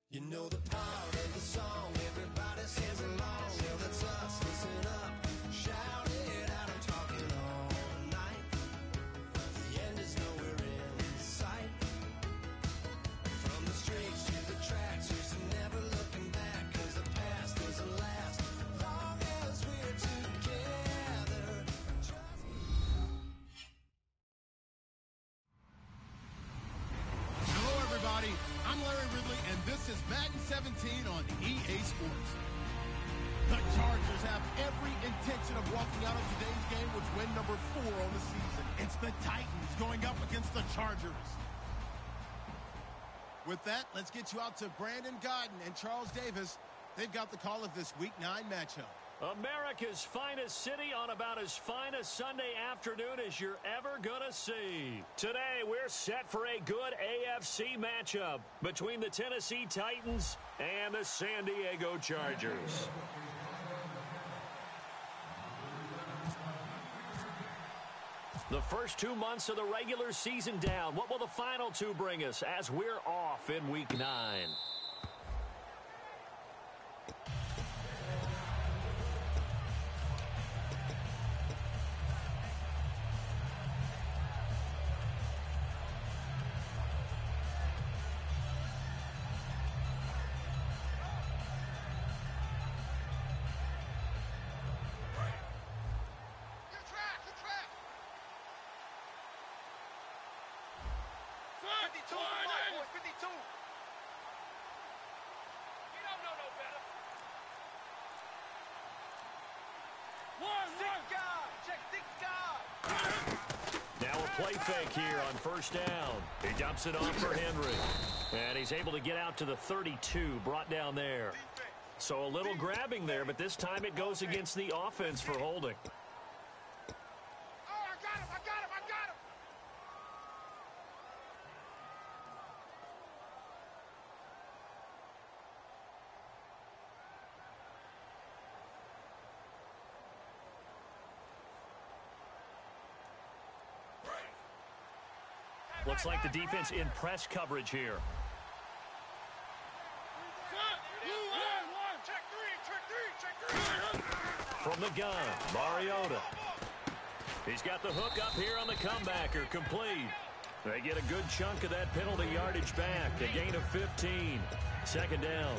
You know the power of the song, everybody sings along. Well, that's us, listen up, shout it out, I'm talking all night. The end is nowhere in sight. From the streets to the tracks, here's to never looking back, cause the past doesn't last long as we're together. Hello, everybody. I'm Larry Ridley, and this is Madden 17 on EA Sports. The Chargers have every intention of walking out of today's game with win number 4 on the season. It's the Titans going up against the Chargers. With that, let's get you out to Brandon Godden and Charles Davis. They've got the call of this Week 9 matchup. America's finest city on about as fine a Sunday afternoon as you're ever going to see. Today, we're set for a good AFC matchup between the Tennessee Titans and the San Diego Chargers. The first 2 months of the regular season down. What will the final 2 bring us as we're off in Week 9? Now a play fake here on first down. He dumps it off for Henry. And he's able to get out to the 32, brought down there. So a little grabbing there, but this time it goes against the offense for holding. Looks like the defense in press coverage here. From the gun, Mariota. He's got the hook up here on the comebacker, complete. They get a good chunk of that penalty yardage back, a gain of 15. Second down.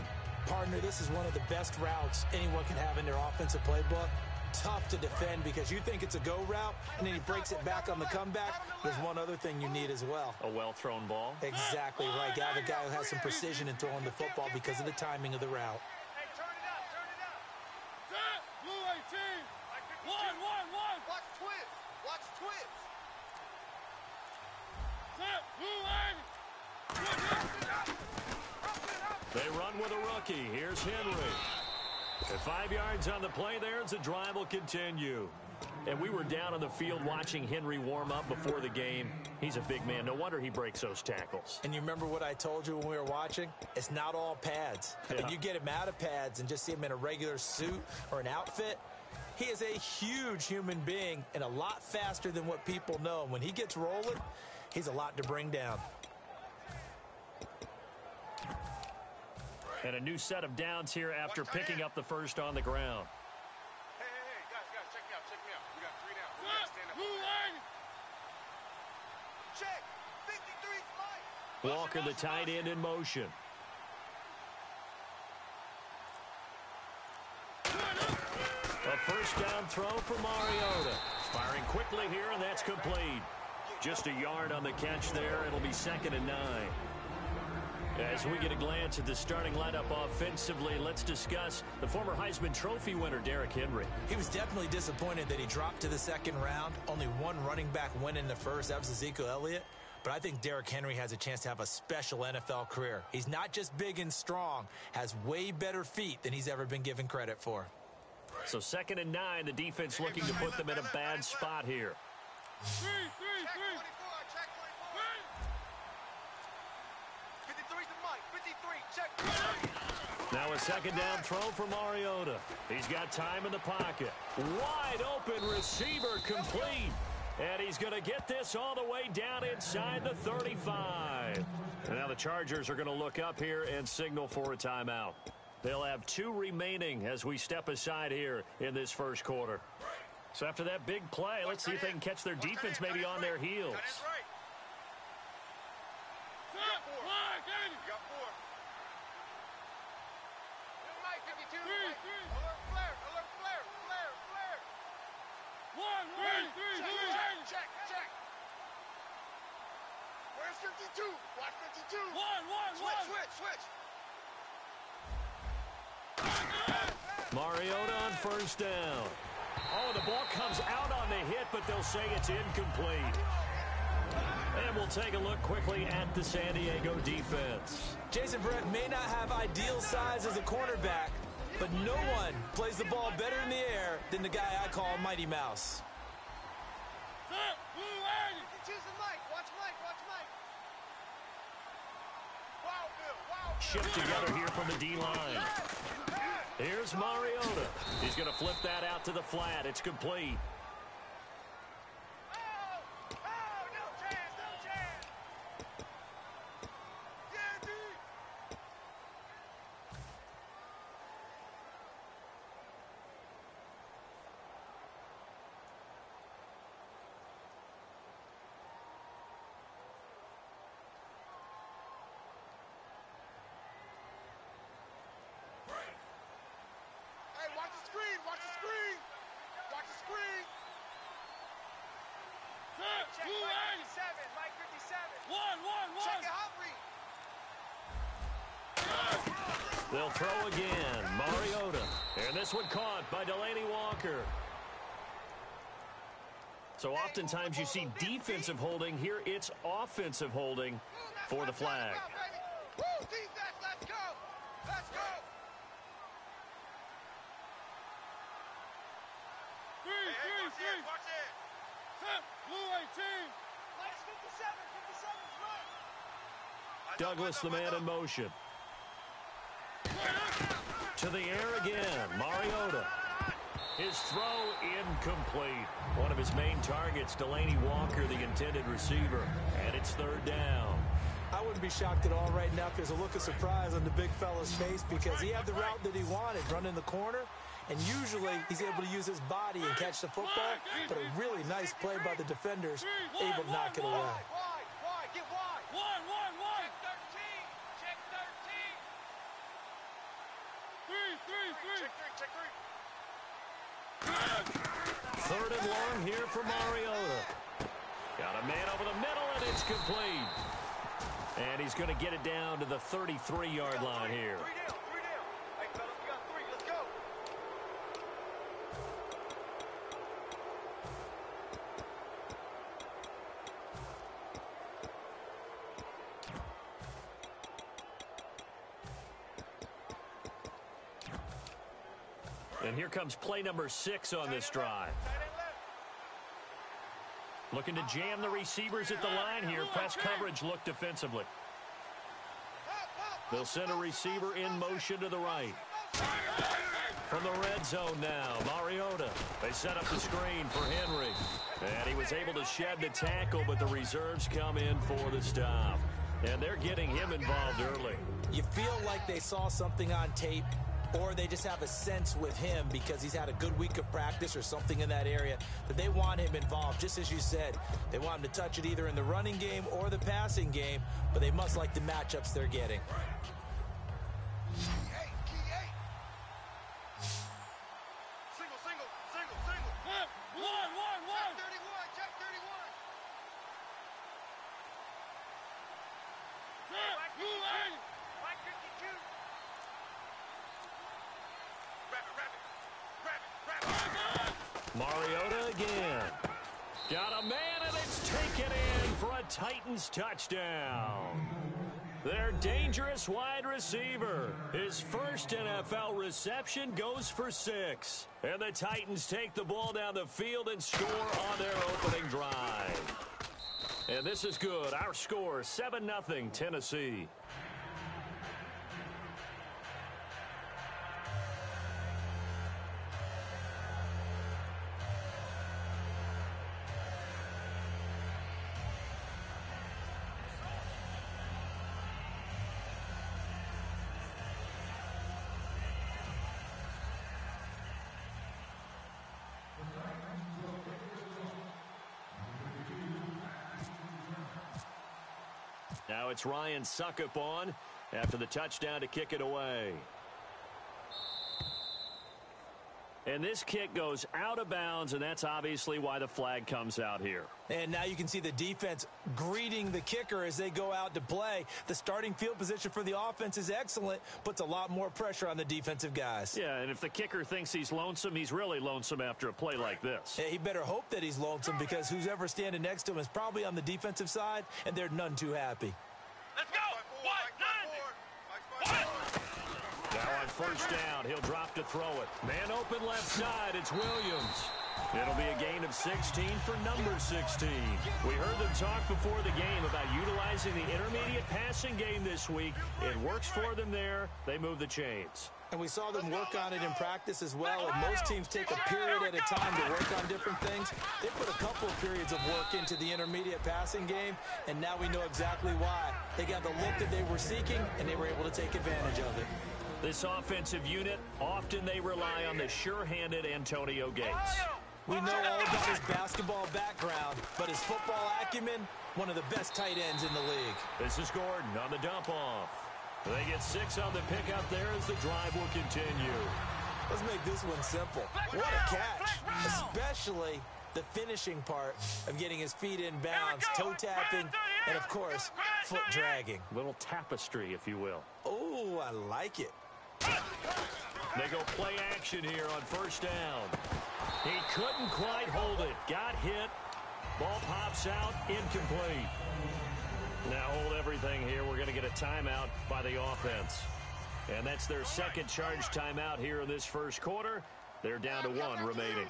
Partner, this is one of the best routes anyone can have in their offensive playbook. Tough to defend because you think it's a go route, and then he breaks it back on the comeback. There's one other thing you need as well. A well-thrown ball. Exactly right. You have a guy who has some precision in throwing the football because of the timing of the route. Hey, turn it up, turn it up. Set, Blue 18. One. Watch twist. Watch twist. Set, Blue 18. They run with a rookie. Here's Henry. At 5 yards on the play there, the drive will continue. And we were down on the field watching Henry warm up before the game. He's a big man. No wonder he breaks those tackles. And you remember what I told you when we were watching? It's not all pads. Yeah. And you get him out of pads and just see him in a regular suit or an outfit. He is a huge human being and a lot faster than what people know. When he gets rolling, he's a lot to bring down. And a new set of downs here after picking up the first on the ground. Hey, guys, check me out. We got 3 down. We gotta stand up. Check. 53's Mike. Walker, the tight end, in motion. A first down throw for Mariota. Firing quickly here, and that's complete. Just a yard on the catch there. It'll be 2nd and 9. As we get a glance at the starting lineup offensively, let's discuss the former Heisman Trophy winner, Derrick Henry. He was definitely disappointed that he dropped to the second round. Only one running back went in the first. That was Ezekiel Elliott. But I think Derrick Henry has a chance to have a special NFL career. He's not just big and strong, has way better feet than he's ever been given credit for. So 2nd and 9, the defense looking to put them in a bad spot here. Check 53's the Mike. 53, check. Now a 2nd down throw for Mariota. He's got time in the pocket. Wide open receiver, complete. And he's going to get this all the way down inside the 35. And now the Chargers are going to look up here and signal for a timeout. They'll have 2 remaining as we step aside here in this first quarter. So after that big play, let's see if they can catch their defense maybe on their heels. Check. Where's 52? Watch 52. Switch. Mariota on first down. Oh, the ball comes out on the hit, but they'll say it's incomplete. And we'll take a look quickly at the San Diego defense. Jason Verrett may not have ideal size as a cornerback, but no one plays the ball better in the air than the guy I call Mighty Mouse. Shipped together here from the D-line. Here's Mariota. He's going to flip that out to the flat. It's complete. They'll throw again. Mariota. And this one caught by Delaney Walker. So oftentimes you see defensive holding. Here it's offensive holding for the flag. Douglas, the man in motion. To the air again. Mariota. His throw incomplete. One of his main targets, Delaney Walker, the intended receiver. And it's third down. I wouldn't be shocked at all right now if there's a look of surprise on the big fella's face because he had the route that he wanted, running the corner. And usually he's able to use his body and catch the football. But a really nice play by the defenders, able to knock it away. Third and long here for Mariota. Got a man over the middle, and it's complete. And he's going to get it down to the 33-yard line here. Hey, fellas, we got 3. Let's go. And here comes play number 6 on this drive. Looking to jam the receivers at the line here. Press coverage look defensively. They'll send a receiver in motion to the right. From the red zone now, Mariota. They set up the screen for Henry. And he was able to shed the tackle, but the reserves come in for the stop. And they're getting him involved early. You feel like they saw something on tape, or they just have a sense with him because he's had a good week of practice or something in that area that they want him involved. Just as you said, they want him to touch it either in the running game or the passing game, but they must like the matchups they're getting. Mariota again. Got a man, and it's taken in for a Titans touchdown. Their dangerous wide receiver. His first NFL reception goes for 6. And the Titans take the ball down the field and score on their opening drive. And this is good. Our score, 7-0 Tennessee. Now it's Ryan Suckup on after the touchdown to kick it away. And this kick goes out of bounds, and that's obviously why the flag comes out here. And now you can see the defense greeting the kicker as they go out to play. The starting field position for the offense is excellent, puts a lot more pressure on the defensive guys. Yeah, and if the kicker thinks he's lonesome, he's really lonesome after a play like this. Yeah, he better hope that he's lonesome because who's ever standing next to him is probably on the defensive side, and they're none too happy. Let's go! Now on first down, he'll drop to throw it. Man open left side, it's Williams. It'll be a gain of 16 for number 16. We heard them talk before the game about utilizing the intermediate passing game this week. It works for them there. They move the chains. And we saw them work on it in practice as well. And most teams take a period at a time to work on different things. They put a couple of periods of work into the intermediate passing game, and now we know exactly why. They got the look that they were seeking, and they were able to take advantage of it. This offensive unit, often they rely on the sure-handed Antonio Gates. We know all about his basketball background, but his football acumen, one of the best tight ends in the league. This is Gordon on the dump-off. They get 6 on the pickup there as the drive will continue. Let's make this one simple. What a catch, especially the finishing part of getting his feet in bounds, toe tapping, and, of course, foot dragging. Little tapestry, if you will. Oh, I like it. They go play action here on first down. He couldn't quite hold it. Got hit. Ball pops out. Incomplete. Now hold everything here. We're going to get a timeout by the offense. And that's their second charge timeout here in this first quarter. They're down to 1 remaining.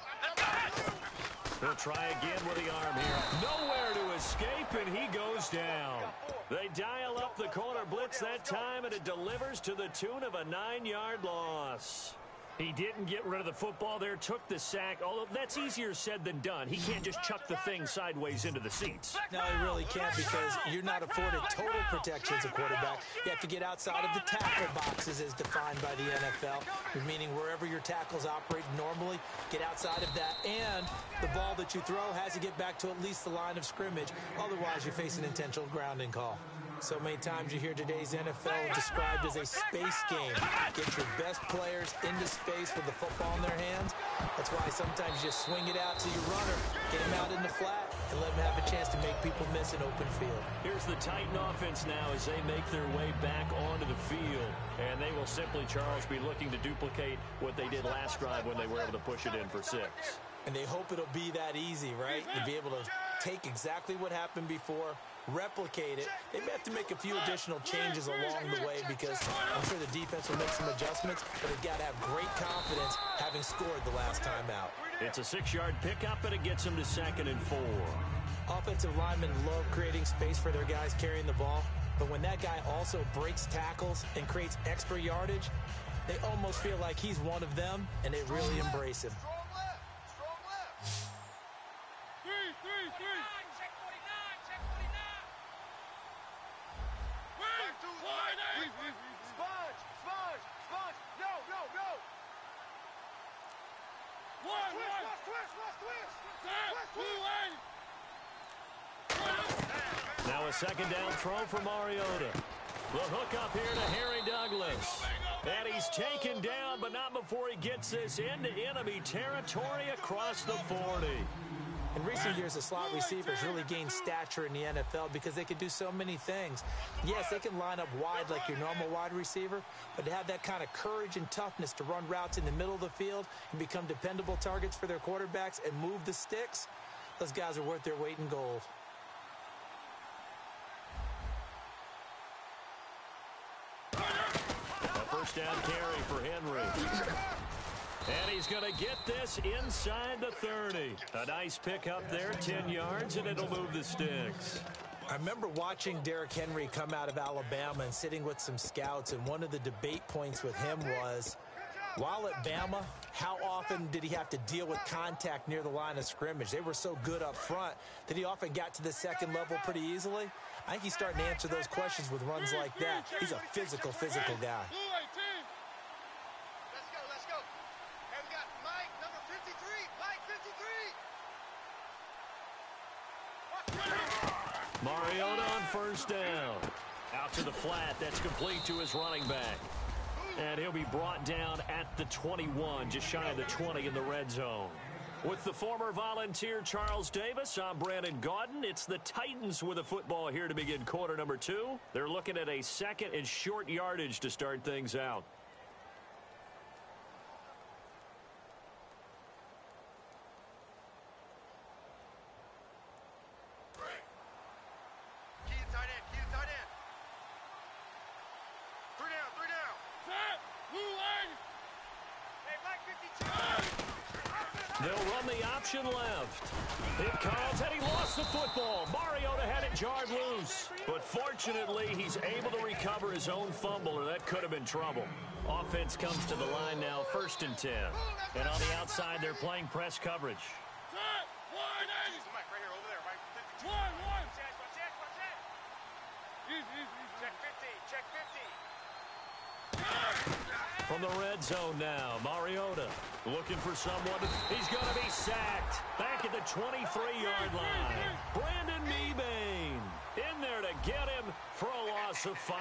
He'll try again with the arm here. Nowhere to escape, and he goes down. They dial up the corner blitz that time, and it delivers to the tune of a 9-yard loss. He didn't get rid of the football there, took the sack, although that's easier said than done. He can't just chuck the thing sideways into the seats. No, he really can't because you're not afforded total protection as a quarterback. You have to get outside of the tackle boxes as defined by the NFL, meaning wherever your tackles operate normally, get outside of that, and the ball that you throw has to get back to at least the line of scrimmage. Otherwise, you face an intentional grounding call. So many times you hear today's NFL described as a space game. Get your best players into space with the football in their hands. That's why sometimes you swing it out to your runner, get him out in the flat, and let him have a chance to make people miss an open field. Here's the Titan offense now as they make their way back onto the field. And they will simply, Charles, be looking to duplicate what they did last drive when they were able to push it in for 6. And they hope it'll be that easy, right? To be able to take exactly what happened before, replicate it. They may have to make a few additional changes along the way because I'm sure the defense will make some adjustments, but they've got to have great confidence having scored the last time out. It's a 6-yard pickup, and it gets them to 2nd and 4. Offensive linemen love creating space for their guys carrying the ball, but when that guy also breaks tackles and creates extra yardage, they almost feel like he's one of them, and they really embrace him. Now a 2nd down throw for Mariota. The hook up here to Harry Douglas. And he's taken down, but not before he gets this into enemy territory across the 40. In recent years, the slot receivers really gained stature in the NFL because they can do so many things. Yes, they can line up wide like your normal wide receiver, but to have that kind of courage and toughness to run routes in the middle of the field and become dependable targets for their quarterbacks and move the sticks, those guys are worth their weight in gold. A first down carry for Henry. And he's going to get this inside the 30. A nice pickup there, 10 yards, and it'll move the sticks. I remember watching Derrick Henry come out of Alabama and sitting with some scouts, and one of the debate points with him was, while at Bama, how often did he have to deal with contact near the line of scrimmage? They were so good up front that he often got to the second level pretty easily. I think he's starting to answer those questions with runs like that. He's a physical guy. Mariota on first down. Out to the flat. That's complete to his running back. And he'll be brought down at the 21, just shy of the 20 in the red zone. With the former Volunteer Charles Davis, I'm Brandon Gaudin. It's the Titans with a football here to begin quarter number 2. They're looking at a second and short yardage to start things out. They'll run the option left. It calls, and he lost the football. Mariota had it jarred loose. But fortunately, he's able to recover his own fumble, or that could have been trouble. Offense comes to the line now, 1st and 10. And on the outside, they're playing press coverage. From the red zone now, Mariota looking for someone. He's going to be sacked. Back at the 23-yard line. Brandon Mebane in there to get him for a loss of 5.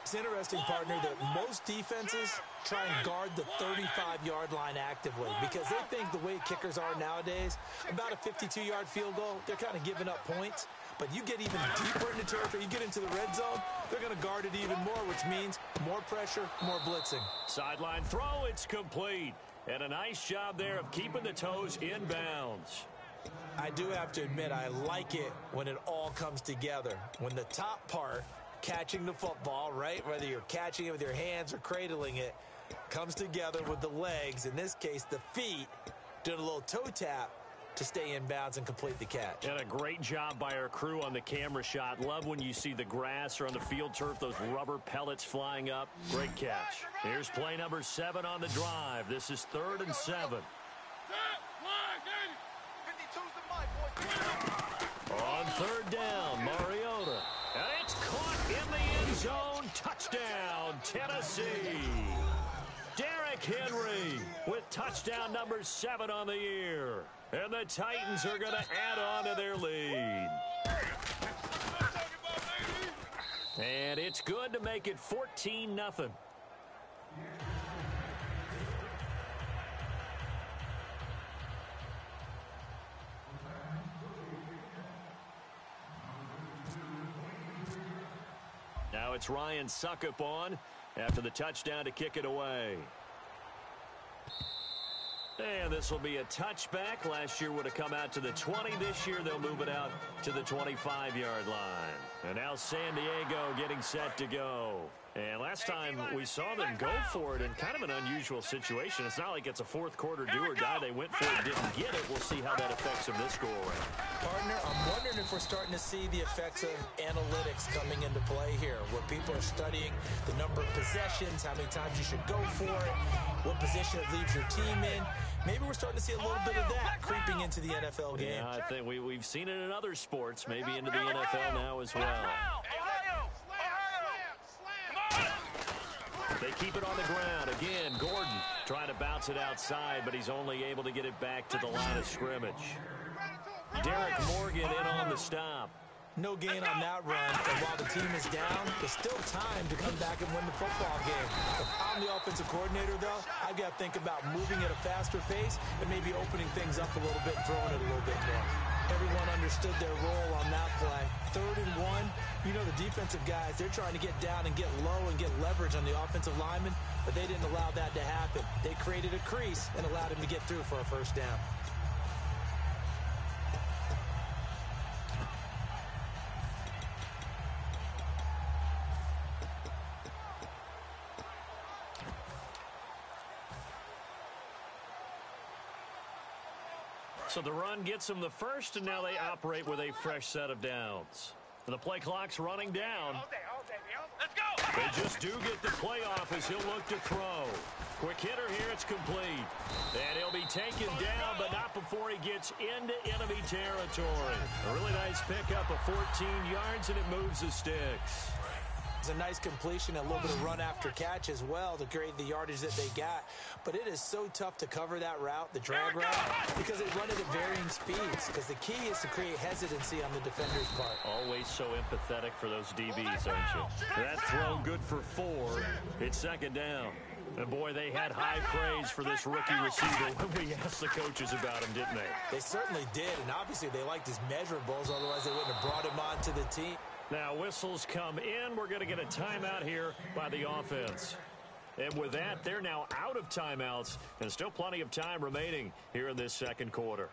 It's interesting, partner, that most defenses try and guard the 35-yard line actively because they think the way kickers are nowadays, about a 52-yard field goal, they're kind of giving up points. But you get even deeper into territory, you get into the red zone, they're going to guard it even more, which means more pressure, more blitzing. Sideline throw, it's complete. And a nice job there of keeping the toes in bounds. I do have to admit, I like it when it all comes together. When the top part, catching the football, right, whether you're catching it with your hands or cradling it, comes together with the legs, in this case the feet, doing a little toe tap to stay in bounds and complete the catch. And a great job by our crew on the camera shot. Love when you see the grass or on the field turf, those rubber pellets flying up. Great catch. Here's play number 7 on the drive. This is 3rd and 7. On 3rd down, Mariota. And it's caught in the end zone. Touchdown, Tennessee. Derrick Henry with touchdown number 7 on the year. And the Titans are going to add on to their lead. And it's good to make it 14-0. Now it's Ryan Suckup on after the touchdown to kick it away. And this will be a touchback. Last year would have come out to the 20. This year they'll move it out to the 25-yard line. And now San Diego getting set to go. And last time we saw them go for it in kind of an unusual situation. It's not like it's a fourth quarter do or die. They went for it, didn't get it. We'll see how that affects them this go around. Partner, I'm wondering if we're starting to see the effects of analytics coming into play here, where people are studying the number of possessions, how many times you should go for it, what position it leaves your team in. Maybe we're starting to see a little bit of that creeping into the NFL game. Yeah, I think we've seen it in other sports, maybe into the NFL now as well. They keep it on the ground. Again, Gordon trying to bounce it outside, but he's only able to get it back to the line of scrimmage. Derek Morgan in on the stop. No gain on that run, and while the team is down, there's still time to come back and win the football game. If I'm the offensive coordinator, though, I've got to think about moving at a faster pace and maybe opening things up a little bit and throwing it a little bit more. Everyone understood their role on that play. 3rd and 1, you know the defensive guys, they're trying to get down and get low and get leverage on the offensive lineman, but they didn't allow that to happen. They created a crease and allowed him to get through for a first down. So the run gets them the first, and now they operate with a fresh set of downs. And the play clock's running down. Let's go! They just do get the play off as he'll look to throw. Quick hitter here, it's complete. And he'll be taken down, but not before he gets into enemy territory. A really nice pickup of 14 yards, and it moves the sticks. was a nice completion, a little bit of run after catch as well to create the yardage that they got. But it is so tough to cover that route, the drag route, because they run it at varying speeds. Because the key is to create hesitancy on the defender's part. Always so empathetic for those DBs, aren't you? That throw good for 4. It's second down. And boy, they had high praise for this rookie receiver when we asked the coaches about him, didn't they? They certainly did, and obviously they liked his measurables, otherwise they wouldn't have brought him onto the team. Now whistles come in. We're going to get a timeout here by the offense. And with that, they're now out of timeouts, and still plenty of time remaining here in this second quarter.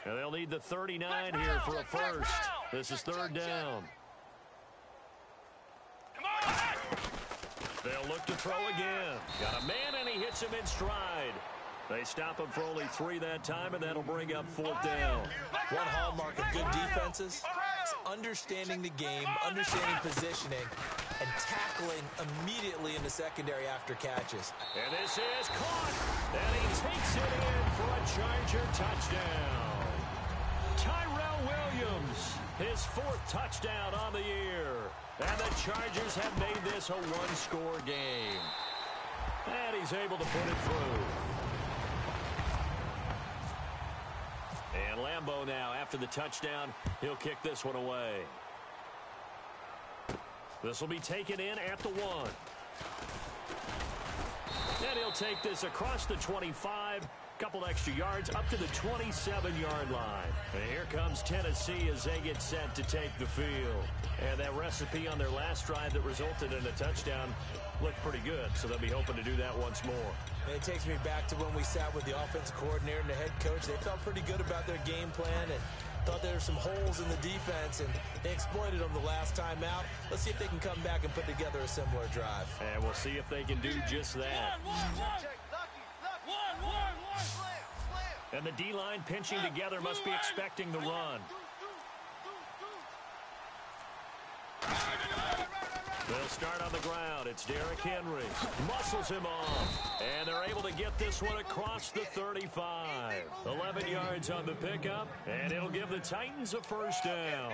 And they'll need the 39 here for a first. This is third down. They'll look to throw again. Got a man, and he hits him in stride. They stop him for only 3 that time, and that'll bring up fourth down. One hallmark of good defenses is understanding the game, understanding positioning, and tackling immediately in the secondary after catches. And this is caught, and he takes it in for a Charger touchdown. Tyrell Williams, his 4th touchdown on the year. And the Chargers have made this a one-score game. And he's able to put it through. And Lambeau now, after the touchdown, he'll kick this one away. This will be taken in at the 1. And he'll take this across the 25. Couple extra yards up to the 27-yard line. And here comes Tennessee as they get set to take the field. And that recipe on their last drive that resulted in a touchdown looked pretty good, so they'll be hoping to do that once more. And it takes me back to when we sat with the offensive coordinator and the head coach. They felt pretty good about their game plan and thought there were some holes in the defense, and they exploited them the last time out. Let's see if they can come back and put together a similar drive. And we'll see if they can do just that. And the D-line pinching together must be expecting the run. They'll start on the ground. It's Derrick Henry. Muscles him off. And they're able to get this one across the 35. 11 yards on the pickup. And it'll give the Titans a first down.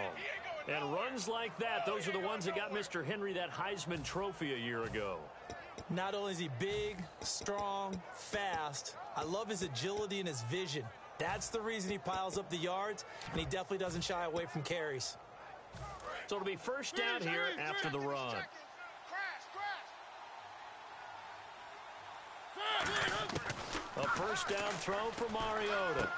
And runs like that, those are the ones that got Mr. Henry that Heisman Trophy a year ago. Not only is he big, strong, fast, I love his agility and his vision. That's the reason he piles up the yards, and he definitely doesn't shy away from carries. So it'll be first down here after the run. A first down throw for Mariota.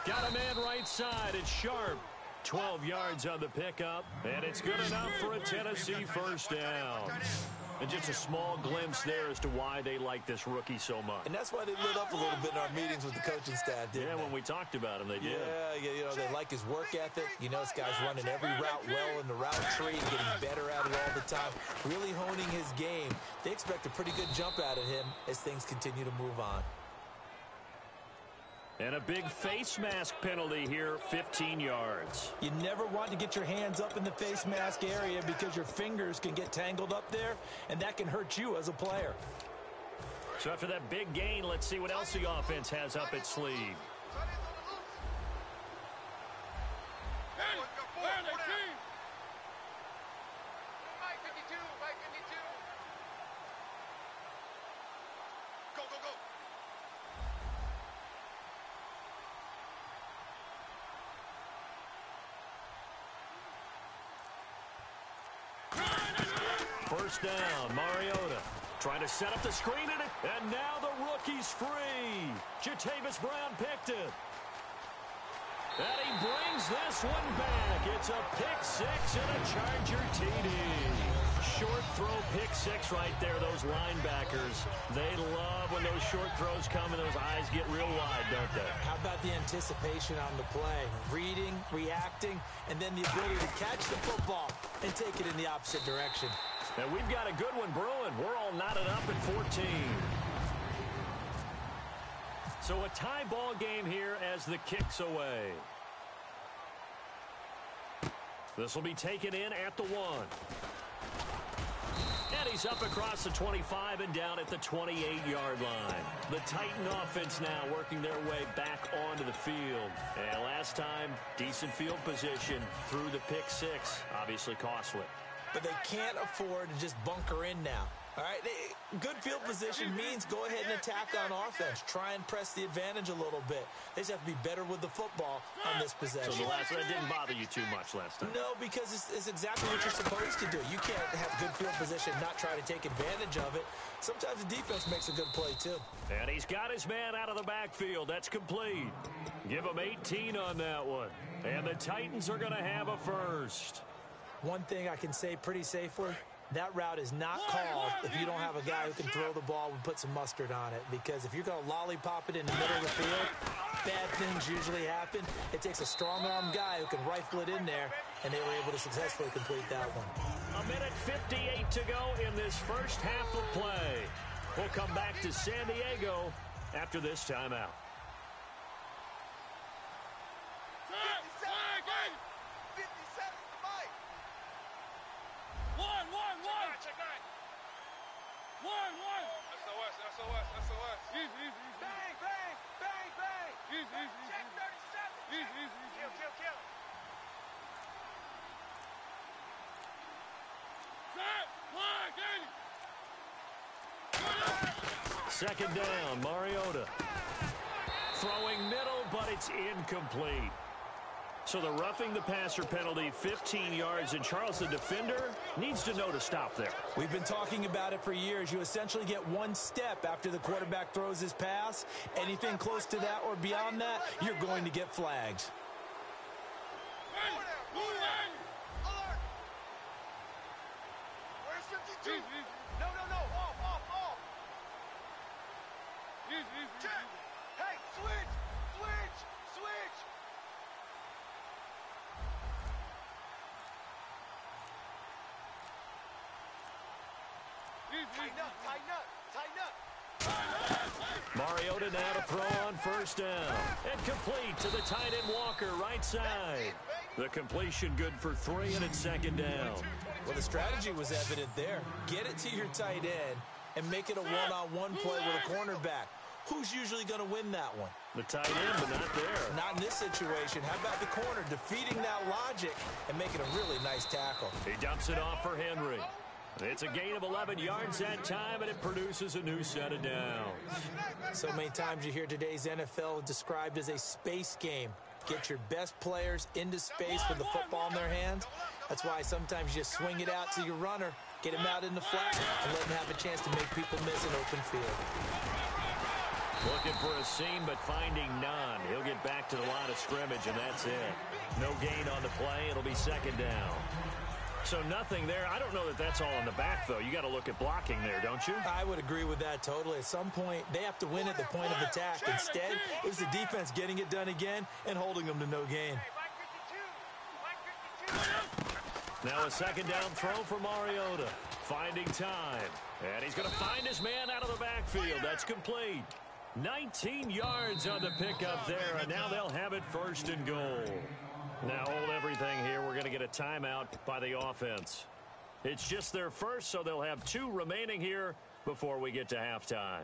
Got a man right side. It's Sharp. 12 yards on the pickup, and it's good enough for a Tennessee first down. And just a small glimpse there as to why they like this rookie so much. And that's why they lit up a little bit in our meetings with the coaching staff, didn't they? When we talked about him, they did. Yeah, you know, they like his work ethic. You know, this guy's running every route well in the route tree and getting better at it all the time, really honing his game. They expect a pretty good jump out of him as things continue to move on. And a big face mask penalty here, 15 yards. You never want to get your hands up in the face mask area because your fingers can get tangled up there, and that can hurt you as a player. So after that big gain, let's see what else the offense has up its sleeve. First down, Mariota trying to set up the screen, and now the rookie's free. Jatavis Brown picked it. And he brings this one back. It's a pick six and a Charger TD. Short throw pick six right there. Those linebackers, they love when those short throws come and those eyes get real wide, don't they? How about the anticipation on the play? Reading, reacting, and then the ability to catch the football and take it in the opposite direction. And we've got a good one brewing. We're all knotted up at 14. So a tie ball game here as the kick's away. This will be taken in at the 1. And he's up across the 25 and down at the 28-yard line. The Titan offense now working their way back onto the field. And last time, decent field position through the pick 6. Obviously costly. But they can't afford to just bunker in now. All right, good field position means go ahead and attack on offense. Try and press the advantage a little bit. They just have to be better with the football on this possession. So that didn't bother you too much last time? No, because it's exactly what you're supposed to do. You can't have good field position, not try to take advantage of it. Sometimes the defense makes a good play, too. And he's got his man out of the backfield. That's complete. Give him 18 on that one. And the Titans are going to have a first. One thing I can say pretty safely, that route is not called if you don't have a guy who can throw the ball and put some mustard on it. Because if you're going to lollipop it in the middle of the field, bad things usually happen. It takes a strong-arm guy who can rifle it in there, and they were able to successfully complete that one. A minute 58 to go in this first half of play. We'll come back to San Diego after this timeout. SOS. Easy. Bang, bang, bang, bang. Easy. Check 37. Easy. Kill. Set, flag, 80. Second down, Mariota. Throwing middle, but it's incomplete. So the roughing the passer penalty, 15 yards, and Charles, the defender, needs to know to stop there. We've been talking about it for years. You essentially get one step after the quarterback throws his pass. Anything close to that or beyond that, you're going to get flags. Where's 52? No. Off. Easy. Check. Hey, switch. Tighten up. Mariota now to throw on first down. And complete to the tight end Walker, right side. The completion good for 3, and it's second down. Well, the strategy was evident there. Get it to your tight end and make it a one-on-one play with a cornerback. Who's usually going to win that one? The tight end, but not there. Not in this situation. How about the corner defeating that logic and making a really nice tackle? He dumps it off for Henry. It's a gain of 11 yards that time, and it produces a new set of downs. So many times you hear today's NFL described as a space game. Get your best players into space with the football in their hands. That's why sometimes you swing it out to your runner, get him out in the flat, and let him have a chance to make people miss an open field. Looking for a seam, but finding none. He'll get back to the line of scrimmage, and that's it. No gain on the play. It'll be second down. So nothing there. I don't know that that's all in the back, though. You got to look at blocking there, don't you? I would agree with that totally. At some point, they have to win at the point of attack. Instead, it was the defense getting it done again and holding them to no gain. Now a second down throw for Mariota. Finding time. And he's going to find his man out of the backfield. That's complete. 19 yards on the pickup there, and now they'll have it first and goal. Now hold everything here. We're going to get a timeout by the offense. It's just their first, so they'll have 2 remaining here before we get to halftime.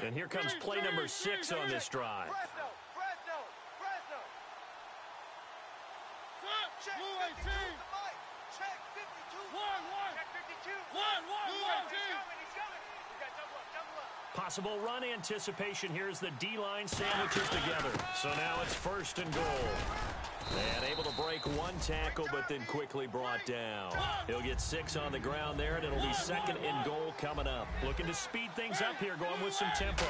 And here comes play number 6 on this drive. Fresno. Check 52 to Mike. Check 52. Check 52. He's coming. We got double up. Possible run anticipation. Here's the D-line sandwiches together. So now it's first and goal. And able to break 1 tackle, but then quickly brought down. He'll get 6 on the ground there, and it'll be second and goal coming up. Looking to speed things up here, going with some tempo.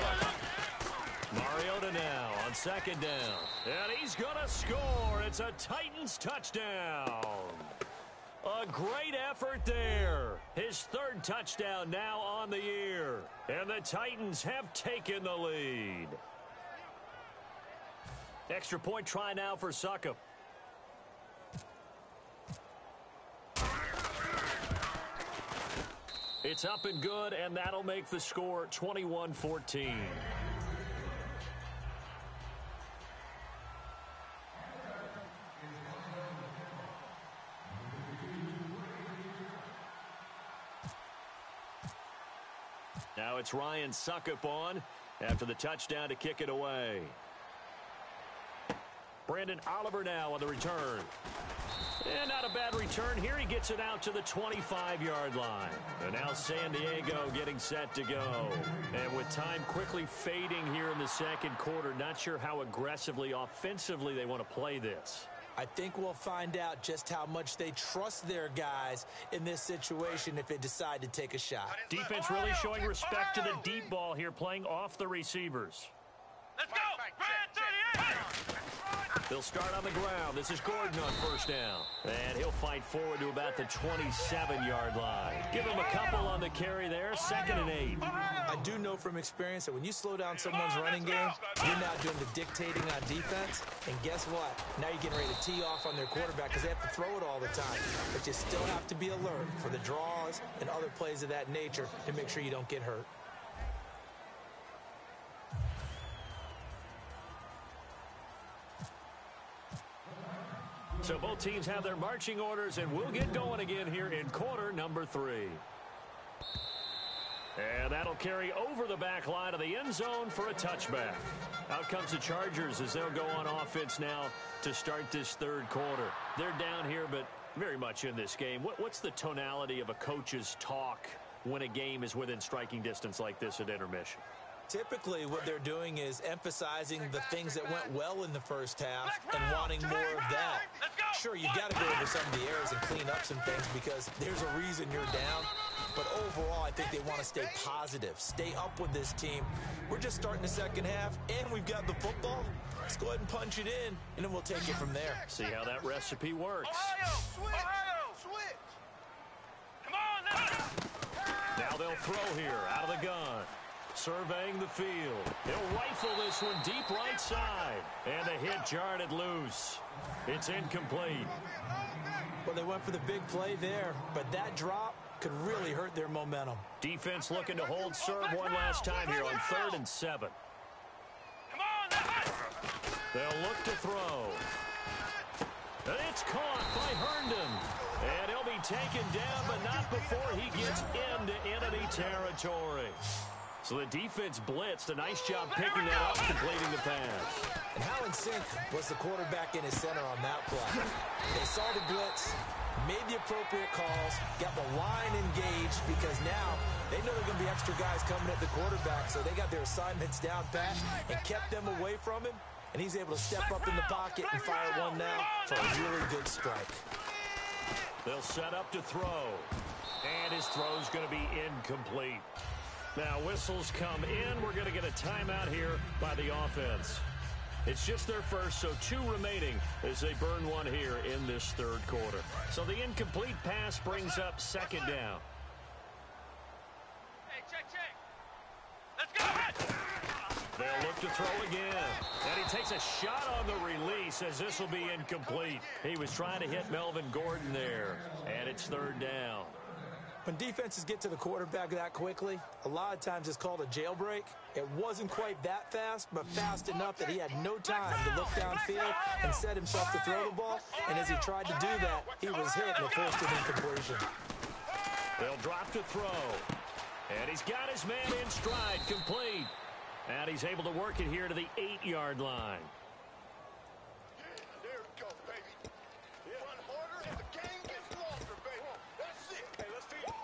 Mariota now on second down. And he's going to score. It's a Titans touchdown. A great effort there. His third touchdown now on the year. And the Titans have taken the lead. Extra point try now for Succop. It's up and good, and that'll make the score 21-14. Now it's Ryan Succop on after the touchdown to kick it away. Brandon Oliver now on the return. And not a bad return here. He gets it out to the 25-yard line. And now San Diego getting set to go. And with time quickly fading here in the second quarter, not sure how aggressively, offensively they want to play this. I think we'll find out just how much they trust their guys in this situation if they decide to take a shot. Defense really showing respect to the deep ball here, playing off the receivers. Let's go! They'll start on the ground. This is Gordon on first down. And he'll fight forward to about the 27-yard line. Give him a couple on the carry there. 2nd and 8. I do know from experience that when you slow down someone's running game, you're now doing the dictating on defense. And guess what? Now you're getting ready to tee off on their quarterback because they have to throw it all the time. But you still have to be alert for the draws and other plays of that nature to make sure you don't get hurt. So both teams have their marching orders, and we'll get going again here in quarter number 3. And that'll carry over the back line of the end zone for a touchback. Out comes the Chargers as they'll go on offense now to start this third quarter. They're down here, but very much in this game. What's the tonality of a coach's talk when a game is within striking distance like this at intermission? Typically, what they're doing is emphasizing the things that went well in the first half and wanting more of that. Sure, you got to go over some of the errors and clean up some things because there's a reason you're down. But overall, I think they want to stay positive, stay up with this team. We're just starting the second half, and we've got the football. Let's go ahead and punch it in, and then we'll take it from there. See how that recipe works. Ohio, switch. Come on, now they'll throw here out of the gun. Surveying the field. He'll rifle this one deep right side. And the hit jarred it loose. It's incomplete. Well, they went for the big play there, but that drop could really hurt their momentum. Defense looking to hold serve one last time here on 3rd and 7. Come on, they'll look to throw. And it's caught by Herndon. And he'll be taken down, but not before he gets into enemy territory. So the defense blitzed. A nice job picking that up, completing the pass. And how in sync was the quarterback in his center on that play? They saw the blitz, made the appropriate calls, got the line engaged because now they know there are going to be extra guys coming at the quarterback, so they got their assignments down pat and kept them away from him, and he's able to step up in the pocket and fire one now for a really good strike. They'll set up to throw, and his throw's going to be incomplete. Now whistles come in. We're going to get a timeout here by the offense. It's just their first, so 2 remaining as they burn one here in this third quarter. So the incomplete pass brings up 2nd down. Hey, check. Let's go. They'll look to throw again. And he takes a shot on the release as this will be incomplete. He was trying to hit Melvin Gordon there. And it's 3rd down. When defenses get to the quarterback that quickly, a lot of times it's called a jailbreak. It wasn't quite that fast, but fast enough that he had no time to look downfield and set himself to throw the ball. And as he tried to do that, he was hit and forced an incompletion. They'll drop to throw. And he's got his man in stride, complete. And he's able to work it here to the 8-yard line. There we go, baby. Run harder and the game gets longer, baby. That's it. Hey, let's feed him.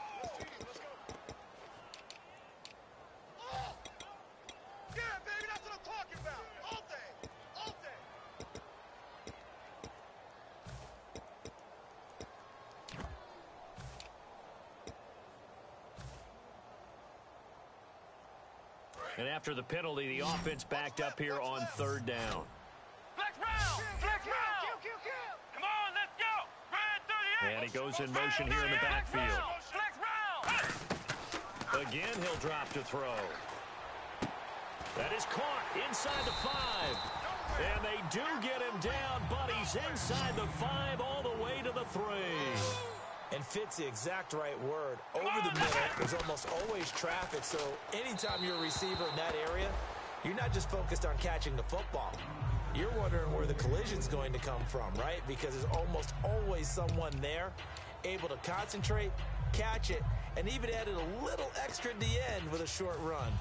Let's go. Oh! Yeah, baby, that's what I'm talking about. All day. And after the penalty, the offense backed up here on 3rd down. Flex round. Come on, let's go. And he goes in motion here in the backfield. Again, he'll drop to throw. That is caught inside the 5. And they do get him down, but he's inside the 5 all the way to the 3. And fit's the exact right word. Over the middle, there's almost always traffic, so anytime you're a receiver in that area, you're not just focused on catching the football. You're wondering where the collision's going to come from, right? Because there's almost always someone there able to concentrate, catch it, and even added a little extra at the end with a short run.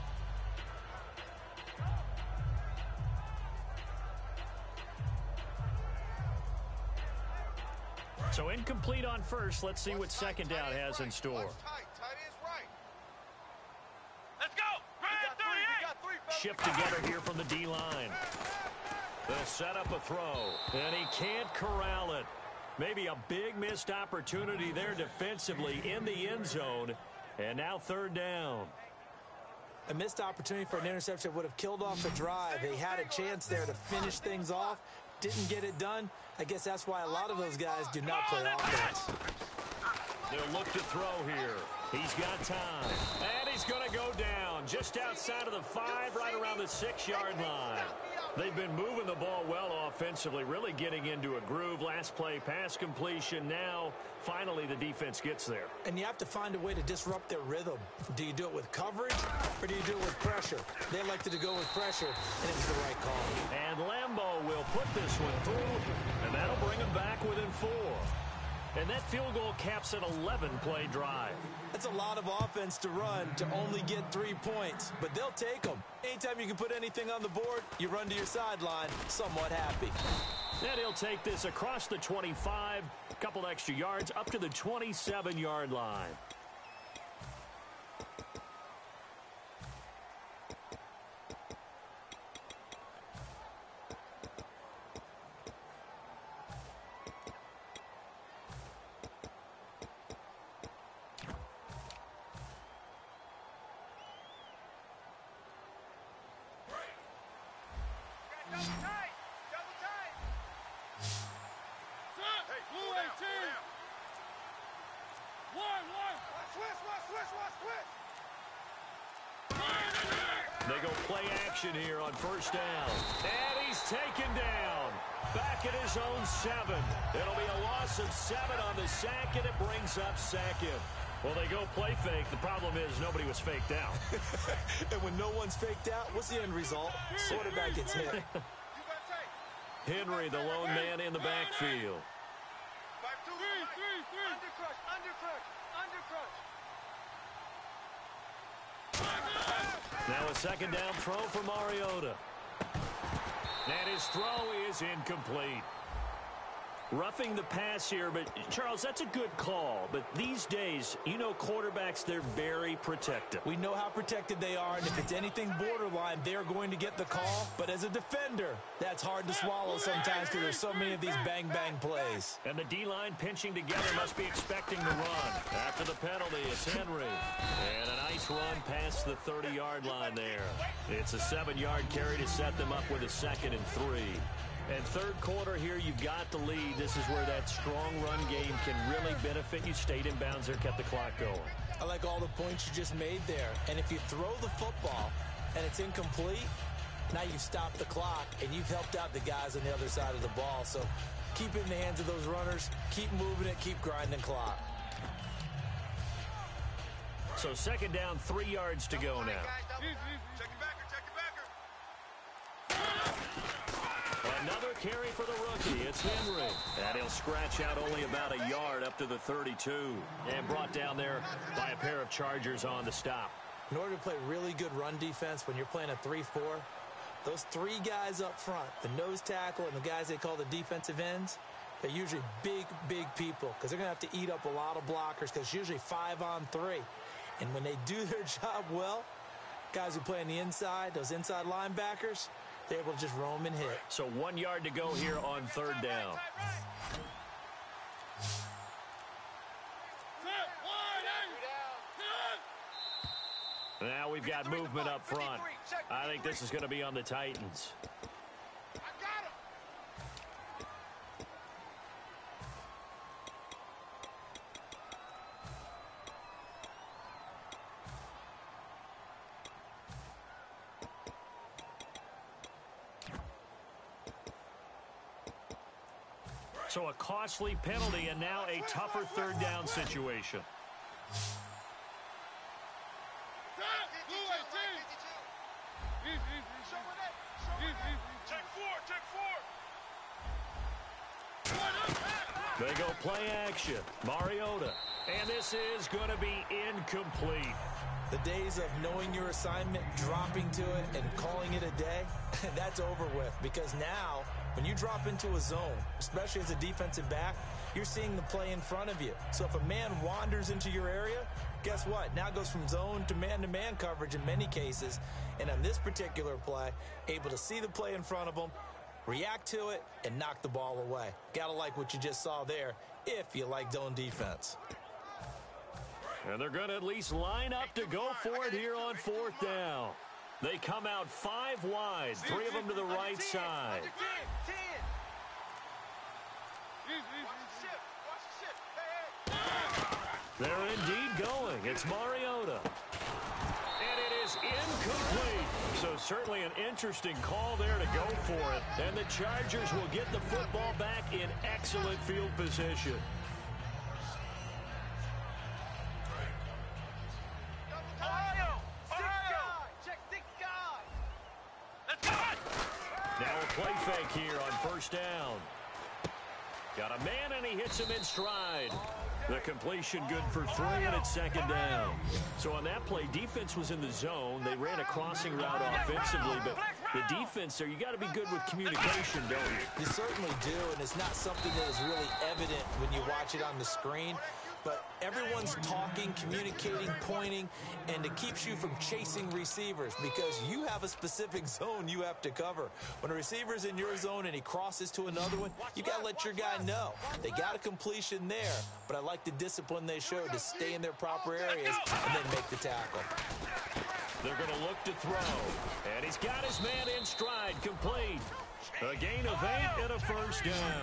So incomplete on first. Let's see what second down has in store. Let's go. Shift together here from the D-line. They'll set up a throw, and he can't corral it. Maybe a big missed opportunity there defensively in the end zone, and now third down. A missed opportunity for an interception would have killed off the drive. They had a chance there to finish things off. Didn't get it done. I guess that's why a lot of those guys do not play offense. They'll look to throw here. He's got time. And he's going to go down just outside of the 5, right around the 6-yard line. They've been moving the ball well offensively, really getting into a groove. Last play, pass completion. Now, finally, the defense gets there. And you have to find a way to disrupt their rhythm. Do you do it with coverage, or do you do it with pressure? They elected to go with pressure, and it was the right call. And Lambeau will put this one through, and that'll bring him back within 4. And that field goal caps an 11-play drive. That's a lot of offense to run to only get 3 points, but they'll take them. Anytime you can put anything on the board, you run to your sideline somewhat happy. And he'll take this across the 25, a couple extra yards, up to the 27-yard line. They go play action here on first down. And he's taken down. Back at his own 7. It'll be a loss of 7 on the sack, and it brings up second. Well, they go play fake. The problem is nobody was faked out. And when no one's faked out, what's the end result? Quarterback gets hit. Henry, the lone man in the backfield. Now a second down throw for Mariota. And his throw is incomplete. Roughing the pass here, but Charles, that's a good call. But these days, you know quarterbacks, they're very protective. We know how protected they are, and if it's anything borderline, they're going to get the call. But as a defender, that's hard to swallow sometimes because there's so many of these bang-bang plays. And the D-line pinching together must be expecting the run. After the penalty, it's Henry. And a nice run past the 30-yard line there. It's a 7-yard carry to set them up with a 2nd and 3. And third quarter here, you've got the lead. This is where that strong run game can really benefit you. Stayed in bounds there, kept the clock going. I like all the points you just made there. And if you throw the football and it's incomplete, now you've stopped the clock and you've helped out the guys on the other side of the ball. So keep it in the hands of those runners. Keep moving it. Keep grinding clock. So second down, 3 yards to go now. Another carry for the rookie. It's Henry. And he'll scratch out only about a yard up to the 32. And brought down there by a pair of Chargers on the stop. In order to play really good run defense when you're playing a 3-4, those 3 guys up front, the nose tackle and the guys they call the defensive ends, they're usually big, big people because they're going to have to eat up a lot of blockers because it's usually 5-on-3. And when they do their job well, guys who play on the inside, those inside linebackers, they're able to just roam and hit. So 1 yard to go here on third down. Now we've got movement up front. I think this is going to be on the Titans. So a costly penalty and now a tougher third down situation. They go play action. Mariota. And this is going to be incomplete. The days of knowing your assignment, dropping to it, and calling it a day, that's over with. Because now, when you drop into a zone, especially as a defensive back, you're seeing the play in front of you. So if a man wanders into your area, guess what? Now it goes from zone to man coverage in many cases. And on this particular play, able to see the play in front of him, react to it, and knock the ball away. Gotta like what you just saw there if you like zone defense. And they're going to at least line up to go for it here on fourth down. They come out 5 wide, 3 of them to the right side. They're indeed going. It's Mariota. And it is incomplete. So certainly an interesting call there to go for it. And the Chargers will get the football back in excellent field position. Now a play fake here on first down. Got a man, and he hits him in stride. The completion good for 3, and it's second down. So on that play, defense was in the zone. They ran a crossing route offensively, but the defense there, you got to be good with communication, don't you? You certainly do, and it's not something that is really evident when you watch it on the screen. But everyone's talking, communicating, pointing, and it keeps you from chasing receivers because you have a specific zone you have to cover. When a receiver's in your zone and he crosses to another one, you got to let your guy know. They got a completion there, but I like the discipline they showed to stay in their proper areas and then make the tackle. They're going to look to throw, and he's got his man in stride, complete. A gain of 8 and a first down.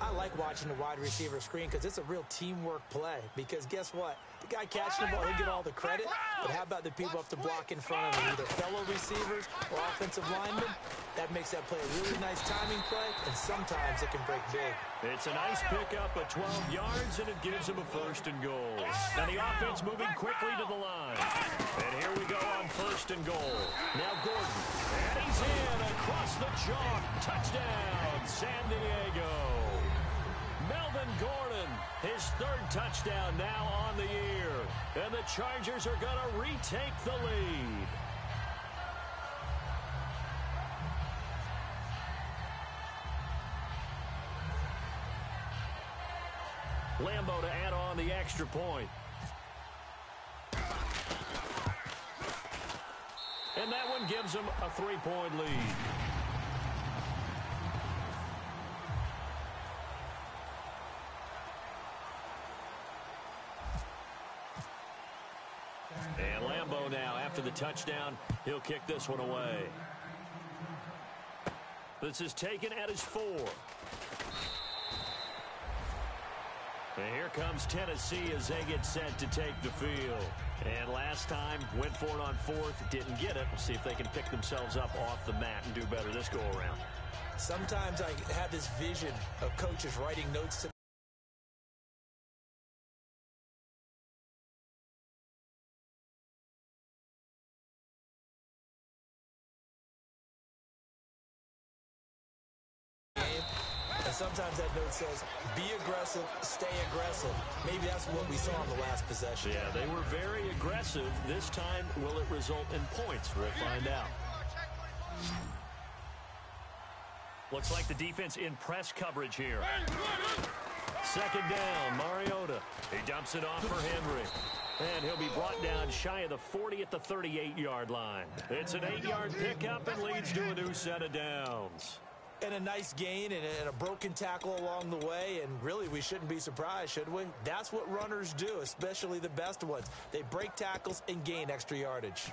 I like watching the wide receiver screen because it's a real teamwork play. Because guess what? The guy catching the ball, he'll get all the credit. But how about the people up to block in front of him, either fellow receivers or offensive linemen? That makes that play a really nice timing play, and sometimes it can break big. It's a nice pickup of 12 yards, and it gives him a first and goal. And the offense moving quickly to the line. And here we go on first and goal. Now Gordon. And he's in across the chalk. Touchdown, San Diego. Melvin Gordon, his 3rd touchdown now on the year. And the Chargers are going to retake the lead. Lambeau to add on the extra point. And that one gives him a 3-point lead. And Lambeau now, after the touchdown, he'll kick this one away. This is taken at his 4. And here comes Tennessee as they get set to take the field. And last time, went for it on 4th, didn't get it. We'll see if they can pick themselves up off the mat and do better this go-around. Sometimes I have this vision of coaches writing notes to sometimes that note says, be aggressive, stay aggressive. Maybe that's what we saw in the last possession. Yeah, they were very aggressive. This time, will it result in points? We'll find out. Looks like the defense in press coverage here. Second down, Mariota. He dumps it off for Henry. And he'll be brought down shy of the 40 at the 38-yard line. It's an 8-yard pickup and leads to a new set of downs. And a nice gain and a broken tackle along the way, and really we shouldn't be surprised, should we? That's what runners do, especially the best ones. They break tackles and gain extra yardage.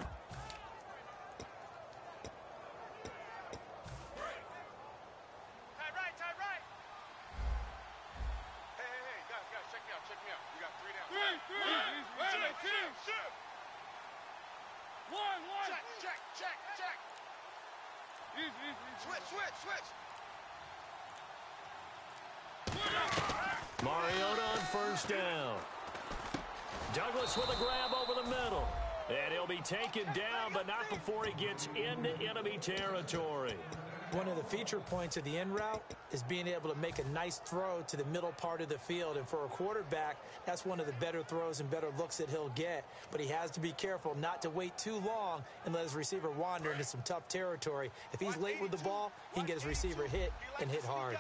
Tight right, tight right. Hey, guys, check me out. We got 3 down. 3. Shift. 1. Check. Switch. Mariota on first down. Douglas with a grab over the middle. And he'll be taken down, but not before he gets into enemy territory. One of the feature points of the in route is being able to make a nice throw to the middle part of the field. And for a quarterback, that's one of the better throws and better looks that he'll get. But he has to be careful not to wait too long and let his receiver wander into some tough territory. If he's late with the ball, he can get his receiver hit and hit hard.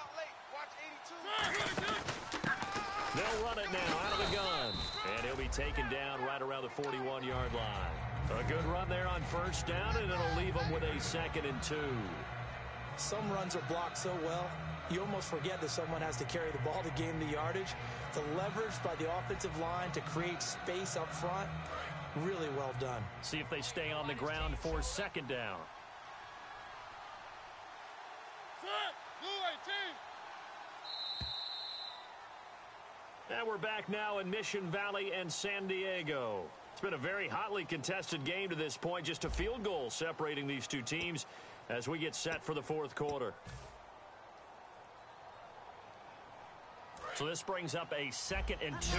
They'll run it now out of the gun. And he'll be taken down right around the 41-yard line. A good run there on first down, and it'll leave him with a 2nd and 2. Some runs are blocked so well, you almost forget that someone has to carry the ball to gain the yardage. The leverage by the offensive line to create space up front, really well done. See if they stay on the ground for 2nd down. And we're back now in Mission Valley and San Diego. It's been a very hotly contested game to this point. Just a field goal separating these two teams as we get set for the 4th quarter. So this brings up a 2nd and 2.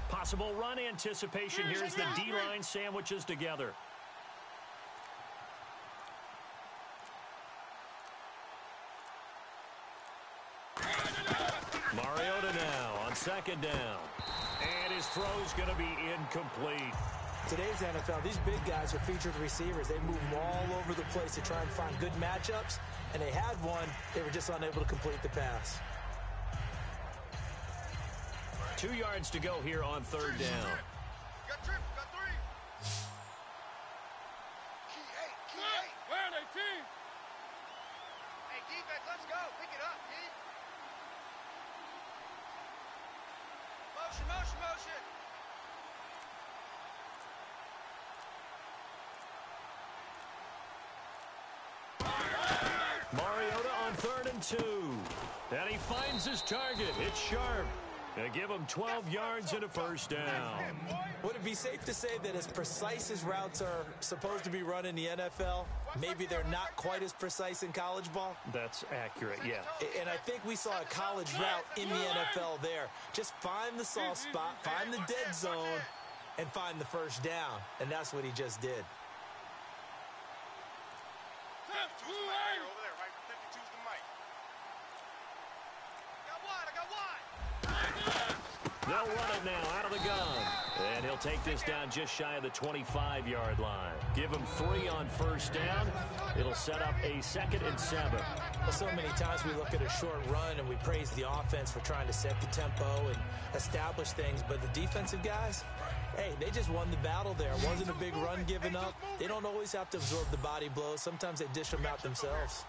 Possible run anticipation here as the D-line sandwiches together. Mariota now on 2nd down. And his throw's going to be incomplete. Today's NFL, these big guys are featured receivers. They move them all over the place to try and find good matchups, and they had one. They were just unable to complete the pass. 2 yards to go here on 3rd down. Got 3. Key 8. Where are they, team? Hey, defense, let's go. Pick it up, D. Motion. Mariota on 3rd and 2. And he finds his target. It's sharp. They give him 12 yards and a 1st down. Would it be safe to say that as precise as routes are supposed to be run in the NFL, maybe they're not quite as precise in college ball? That's accurate, yeah. And I think we saw a college route in the NFL there. Just find the soft spot, find the dead zone, and find the 1st down. And that's what he just did. They'll run it now out of the gun. And he'll take this down just shy of the 25-yard line. Give him 3 on 1st down. It'll set up a 2nd and 7. Well, so many times we look at a short run and we praise the offense for trying to set the tempo and establish things. But the defensive guys, hey, they just won the battle there. It wasn't a big run given up. They don't always have to absorb the body blows. Sometimes they dish them out themselves.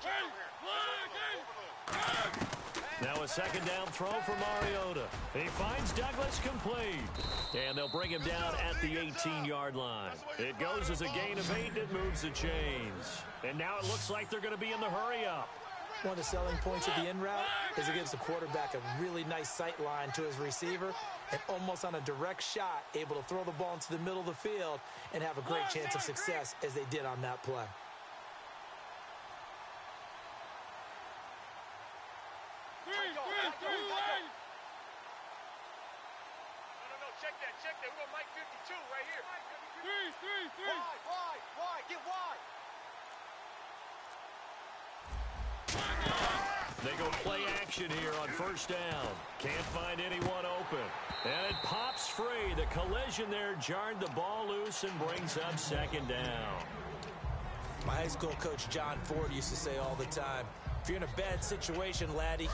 Now a 2nd down throw for Mariota. He finds Douglas complete. And they'll bring him down at the 18-yard line. It goes as a gain of 8. It moves the chains. And now it looks like they're going to be in the hurry-up. One of the selling points of the in route is it gives the quarterback a really nice sight line to his receiver and almost on a direct shot able to throw the ball into the middle of the field and have a great chance of success as they did on that play. Check that. We're Mike 52 right here. 3. Wide. Get wide. They go play action here on 1st down. Can't find anyone open. And it pops free. The collision there jarred the ball loose and brings up 2nd down. My high school coach John Ford used to say all the time, if you're in a bad situation, laddie,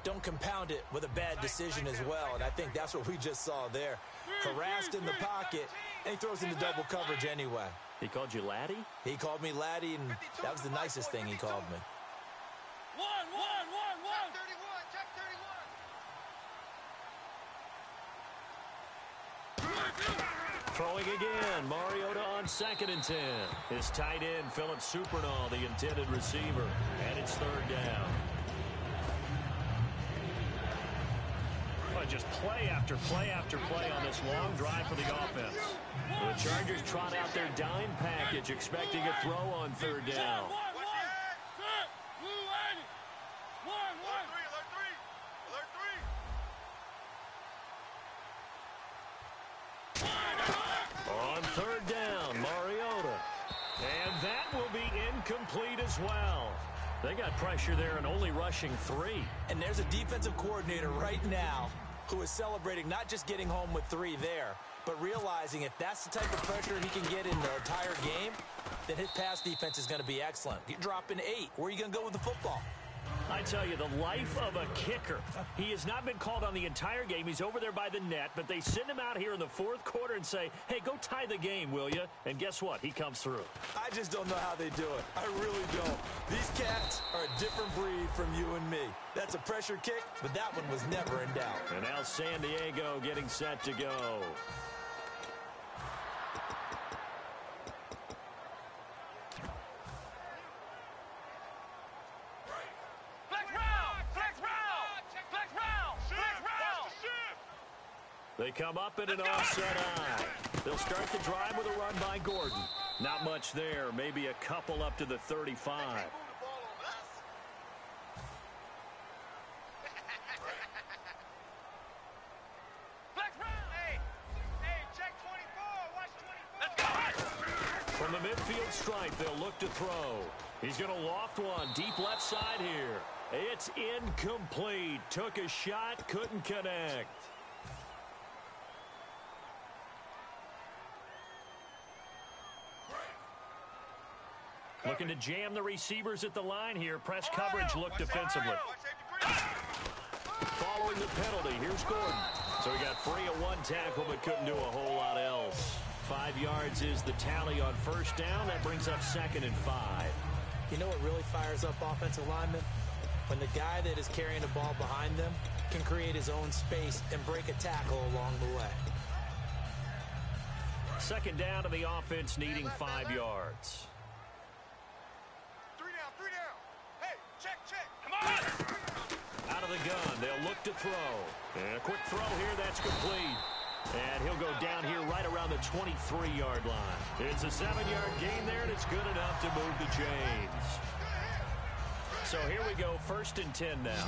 don't compound it with a bad decision as well. And I think that's what we just saw there. Harassed in the pocket, and he throws into double coverage anyway. He called you laddie? He called me laddie, and that was the nicest thing he called me. One. Check 31. Throwing again. Mariota on 2nd and 10. His tight end, Philip Supernall, the intended receiver. And it's 3rd down. just play after play after play on this long drive for the offense. The Chargers trot out their dime package, expecting a throw on third down. On third down, Mariota. And that will be incomplete as well. They got pressure there and only rushing 3. And there's a defensive coordinator right now who is celebrating not just getting home with 3 there, but realizing if that's the type of pressure he can get in the entire game, then his pass defense is going to be excellent. You're dropping 8. Where are you going to go with the football? I tell you, the life of a kicker. He has not been called on the entire game. He's over there by the net, but they send him out here in the fourth quarter and say, hey, go tie the game, will you? And guess what? He comes through. I just don't know how they do it. I really don't. These cats are a different breed from you and me. That's a pressure kick, but that one was never in doubt. And now San Diego getting set to go. They come up in an offset eye. They'll start the drive with a run by Gordon. Not much there. Maybe a couple up to the 35. From the midfield stripe, they'll look to throw. He's going to loft one deep left side here. It's incomplete. Took a shot, couldn't connect. Looking to jam the receivers at the line here. Press coverage look defensively. Following the penalty, here's Gordon. So he got free of 1 tackle but couldn't do a whole lot else. 5 yards is the tally on first down. That brings up 2nd and 5. You know what really fires up offensive linemen? When the guy that is carrying the ball behind them can create his own space and break a tackle along the way. 2nd down to the offense needing 5 yards. Out of the gun, they'll look to throw. And a quick throw here, that's complete. And he'll go down here right around the 23-yard line. It's a 7-yard gain there, and it's good enough to move the chains. So here we go, 1st and 10 now.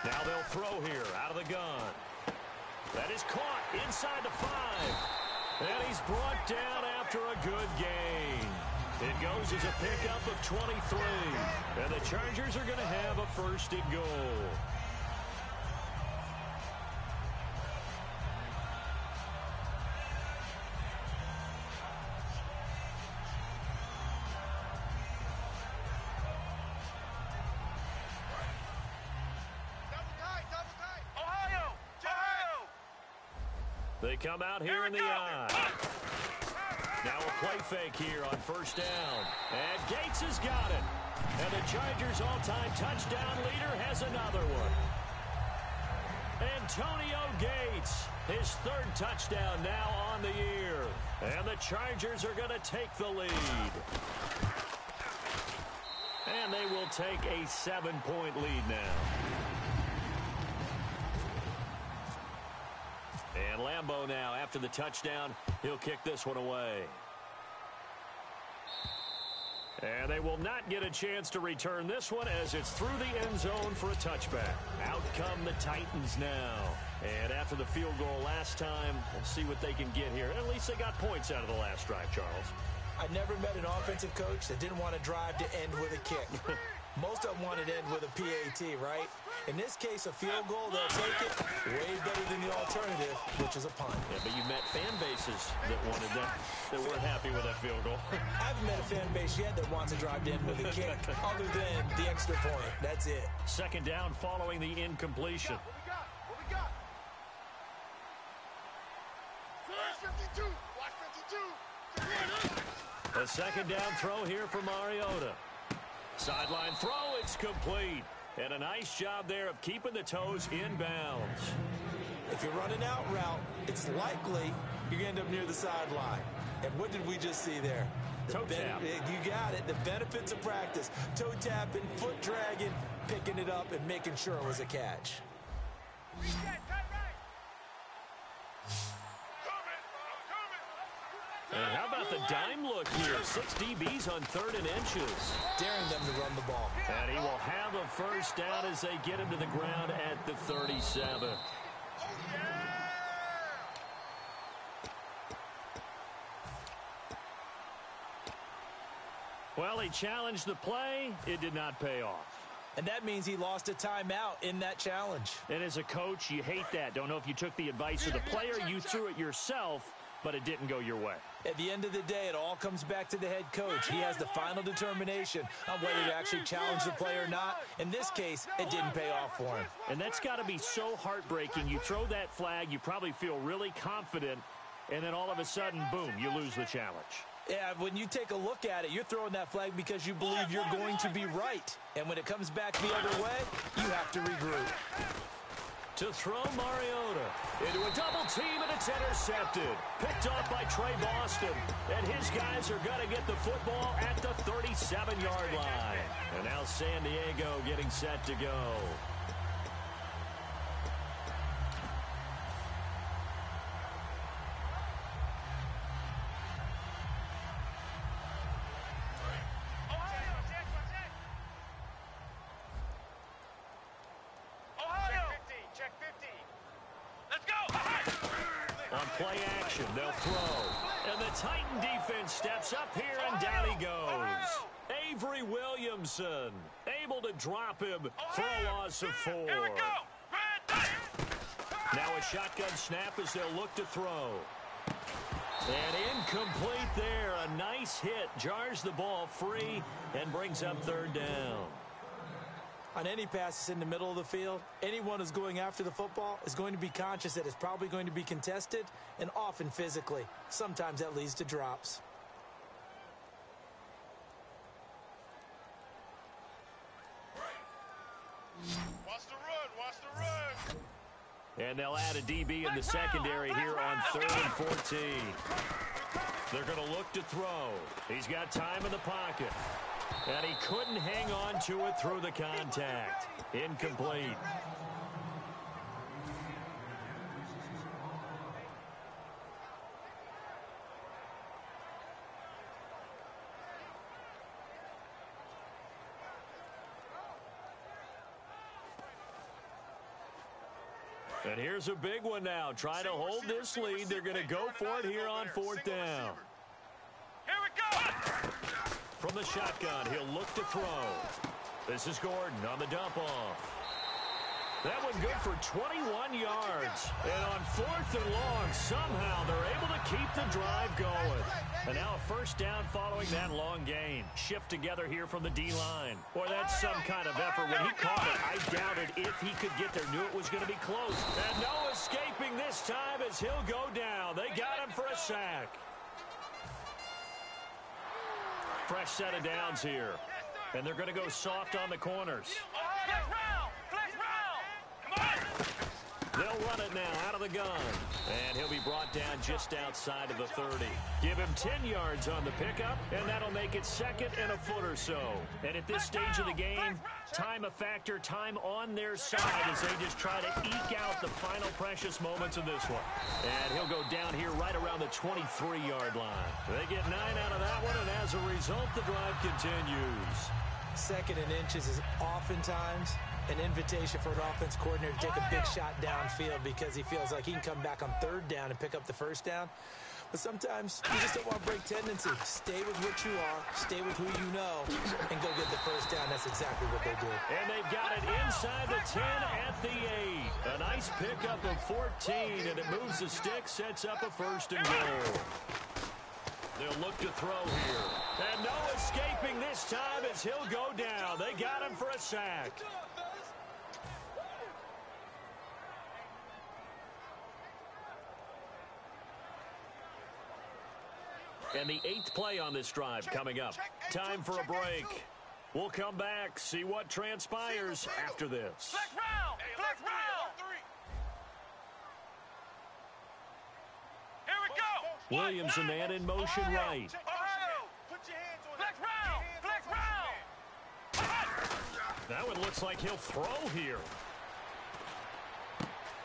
Now they'll throw here, out of the gun. That is caught inside the 5. And he's brought down after a good gain. It goes as a pickup of 23. And the Chargers are going to have a 1st and goal. They come out here in the eye. Now a play fake here on 1st down. And Gates has got it. And the Chargers' all-time touchdown leader has another one. Antonio Gates, his 3rd touchdown now on the year. And the Chargers are going to take the lead. And they will take a 7-point lead now. And Lambeau now, after the touchdown, he'll kick this one away. And they will not get a chance to return this one as it's through the end zone for a touchback. Out come the Titans now. And after the field goal last time, we'll see what they can get here. At least they got points out of the last drive, Charles. I never met an offensive coach that didn't want to drive to end with a kick. Most of them wanted to end with a PAT, right? In this case, a field goal, they'll take it way better than the alternative, which is a punt. Yeah, but you met fan bases that wanted that weren't happy with that field goal. I haven't met a fan base yet that wants to drive to end with a kick, other than the extra point. That's it. 2nd down following the incompletion. What we got? Watch 52. Watch 52. A 2nd down throw here for Mariota. Sideline throw, it's complete. And a nice job there of keeping the toes inbounds. If you're running out route, it's likely you're going to end up near the sideline. And what did we just see there? Toe tap. You got it. The benefits of practice. Toe tapping, foot dragging, picking it up, and making sure it was a catch. And how about the dime look here? 6 DBs on 3rd and inches. Daring them to run the ball. And he will have a first down as they get him to the ground at the 37. Well, he challenged the play. It did not pay off. And that means he lost a timeout in that challenge. And as a coach, you hate that. Don't know if you took the advice of the player. You threw it yourself, but it didn't go your way. At the end of the day, it all comes back to the head coach. He has the final determination on whether to actually challenge the play or not. In this case, it didn't pay off for him. And that's got to be so heartbreaking. You throw that flag, you probably feel really confident, and then all of a sudden, boom, you lose the challenge. Yeah, when you take a look at it, you're throwing that flag because you believe you're going to be right. And when it comes back the other way, you have to regroup. To throw Mariota into a double team, and it's intercepted. Picked off by Trey Boston. And his guys are going to get the football at the 37-yard line. And now San Diego getting set to go. Play action, they'll throw. And the Titan defense steps up here, and down he goes. Avery Williamson able to drop him for a loss of 4. Now a shotgun snap as they'll look to throw. And incomplete there. A nice hit. Jars the ball free and brings up 3rd down. On any passes in the middle of the field, anyone who's going after the football is going to be conscious that it's probably going to be contested, and often physically. Sometimes that leads to drops. Watch the run. And they'll add a DB in the secondary here on 3rd and 14. They're going to look to throw. He's got time in the pocket. And he couldn't hang on to it through the contact. Incomplete. And here's a big one now. Trying to hold this lead. They're going to go for it here on 4th down. Here we go. From the shotgun, he'll look to throw. This is Gordon on the dump-off. That one good for 21 yards. And on 4th and long, somehow they're able to keep the drive going. And now a first down following that long gain. Shift together here from the D-line. Boy, that's some kind of effort. When he caught it, I doubted if he could get there. Knew it was going to be close. And no escaping this time as he'll go down. They got him for a sack. Fresh set of downs here. And they're going to go soft on the corners. Flex round. Come on. They'll run it now out of the gun. And he'll be brought down just outside of the 30. Give him 10 yards on the pickup, and that'll make it 2nd and a foot or so. And at this stage of the game, time a factor, time on their side as they just try to eke out the final precious moments of this one. And he'll go down here right around the 23-yard line. They get 9 out of that one, and as a result, the drive continues. 2nd and inches is oftentimes an invitation for an offense coordinator to take a big shot downfield because he feels like he can come back on 3rd down and pick up the first down. But sometimes you just don't want to break tendency. Stay with what you are, stay with who you know, and go get the first down. That's exactly what they did. And they've got it inside the 10 at the 8. A nice pickup of 14, and it moves the stick, sets up a 1st and goal. They'll look to throw here. And no escaping this time as he'll go down. They got him for a sack. And the 8th play on this drive coming up. Time for a break. We'll come back, see what transpires after this. Flex round. Here we go. Williams, a man in motion right. Ohio. That one looks like he'll throw here.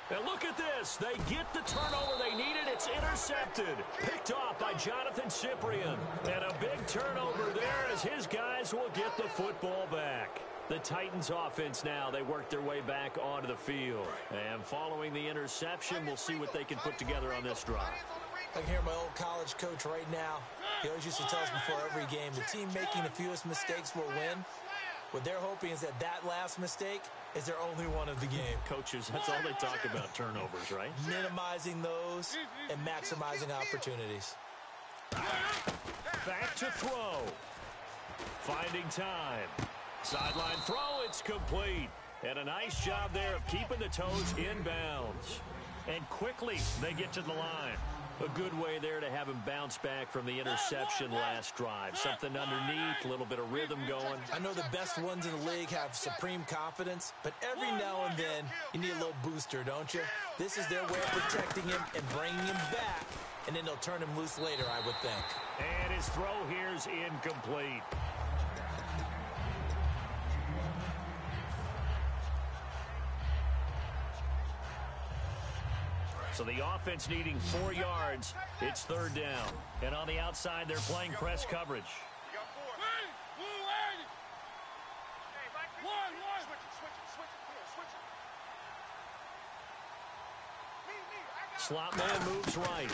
And look at this. They get the turnover they needed. It's intercepted. Picked off by Jonathan Cyprien. And a big turnover there as his guys will get the football back. The Titans offense now, they work their way back onto the field. And following the interception, we'll see what they can put together on this drive. I can hear my old college coach right now. He always used to tell us before every game, the team making the fewest mistakes will win. What they're hoping is that that last mistake is their only one of the game. Coaches, that's all they talk about, turnovers, right? Minimizing those and maximizing opportunities. Back to throw. Finding time. Sideline throw, it's complete. And a nice job there of keeping the toes in bounds. And quickly, they get to the line. A good way there to have him bounce back from the interception last drive. Something underneath, a little bit of rhythm going. I know the best ones in the league have supreme confidence, but every now and then you need a little booster, don't you? This is their way of protecting him and bringing him back, and then they'll turn him loose later, I would think. And his throw here's incomplete. So the offense needing 4 yards. It's third down. And on the outside, they're playing press coverage. Slot man moves right.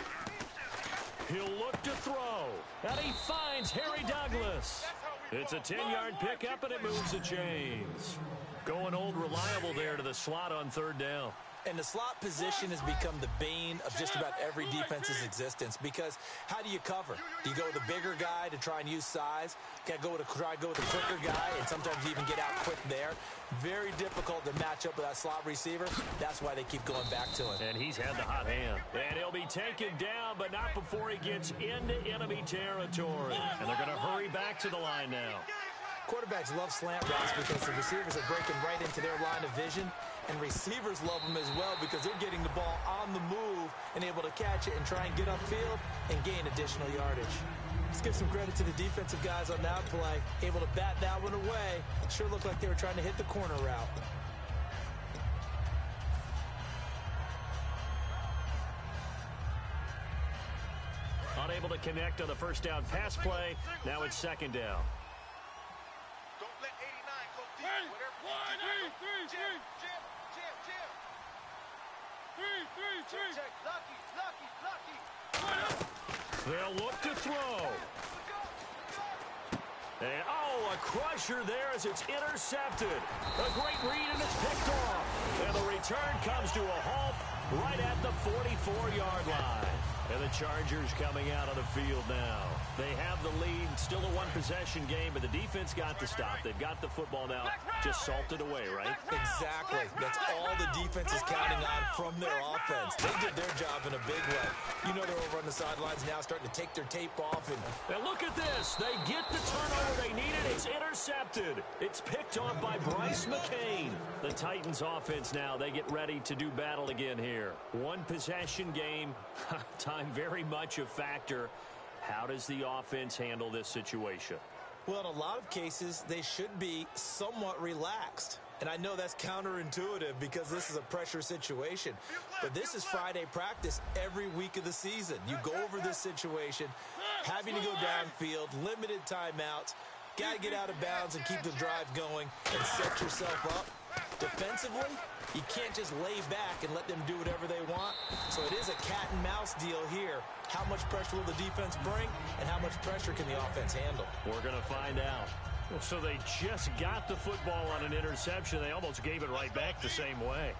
He'll look to throw. And he finds Harry Douglas. It's a 10-yard pickup, and it moves the chains. Going old reliable there to the slot on third down. And the slot position has become the bane of just about every defense's existence, because how do you cover? Do you go with a bigger guy to try and use size? Try to go with a quicker guy, and sometimes you even get out quick there. Very difficult to match up with that slot receiver. That's why they keep going back to him. And he's had the hot hand. And he'll be taken down, but not before he gets into enemy territory. And they're going to hurry back to the line now. Quarterbacks love slant routes because the receivers are breaking right into their line of vision, and receivers love them as well because they're getting the ball on the move and able to catch it and try and get upfield and gain additional yardage. Let's give some credit to the defensive guys on that play, able to bat that one away. Sure looked like they were trying to hit the corner route. Unable to connect on the first down pass play. Now it's second down. They'll look to throw. And, a crusher there as it's intercepted. A great read, and it's picked off. And the return comes to a halt right at the 44-yard line. And the Chargers coming out on the field now. They have the lead, still a one-possession game, but the defense got the stop. They've got the football now, just salted away, right? Exactly. That's all the defense is counting on from their offense. They did their job in a big way. You know they're over on the sidelines now starting to take their tape off. And look at this. They get the turnover they needed. It's intercepted. It's picked off by Bryce McCain. The Titans offense now, they get ready to do battle again here. One-possession game. Time very much a factor. How does the offense handle this situation? Well, in a lot of cases, they should be somewhat relaxed. And I know that's counterintuitive because this is a pressure situation. But this is Friday practice every week of the season. You go over this situation, having to go downfield, limited timeouts, got to get out of bounds and keep the drive going and set yourself up. Defensively, you can't just lay back and let them do whatever they want. So it is a cat-and-mouse deal here. How much pressure will the defense bring, and how much pressure can the offense handle? We're going to find out. So they just got the football on an interception. They almost gave it right back the same way.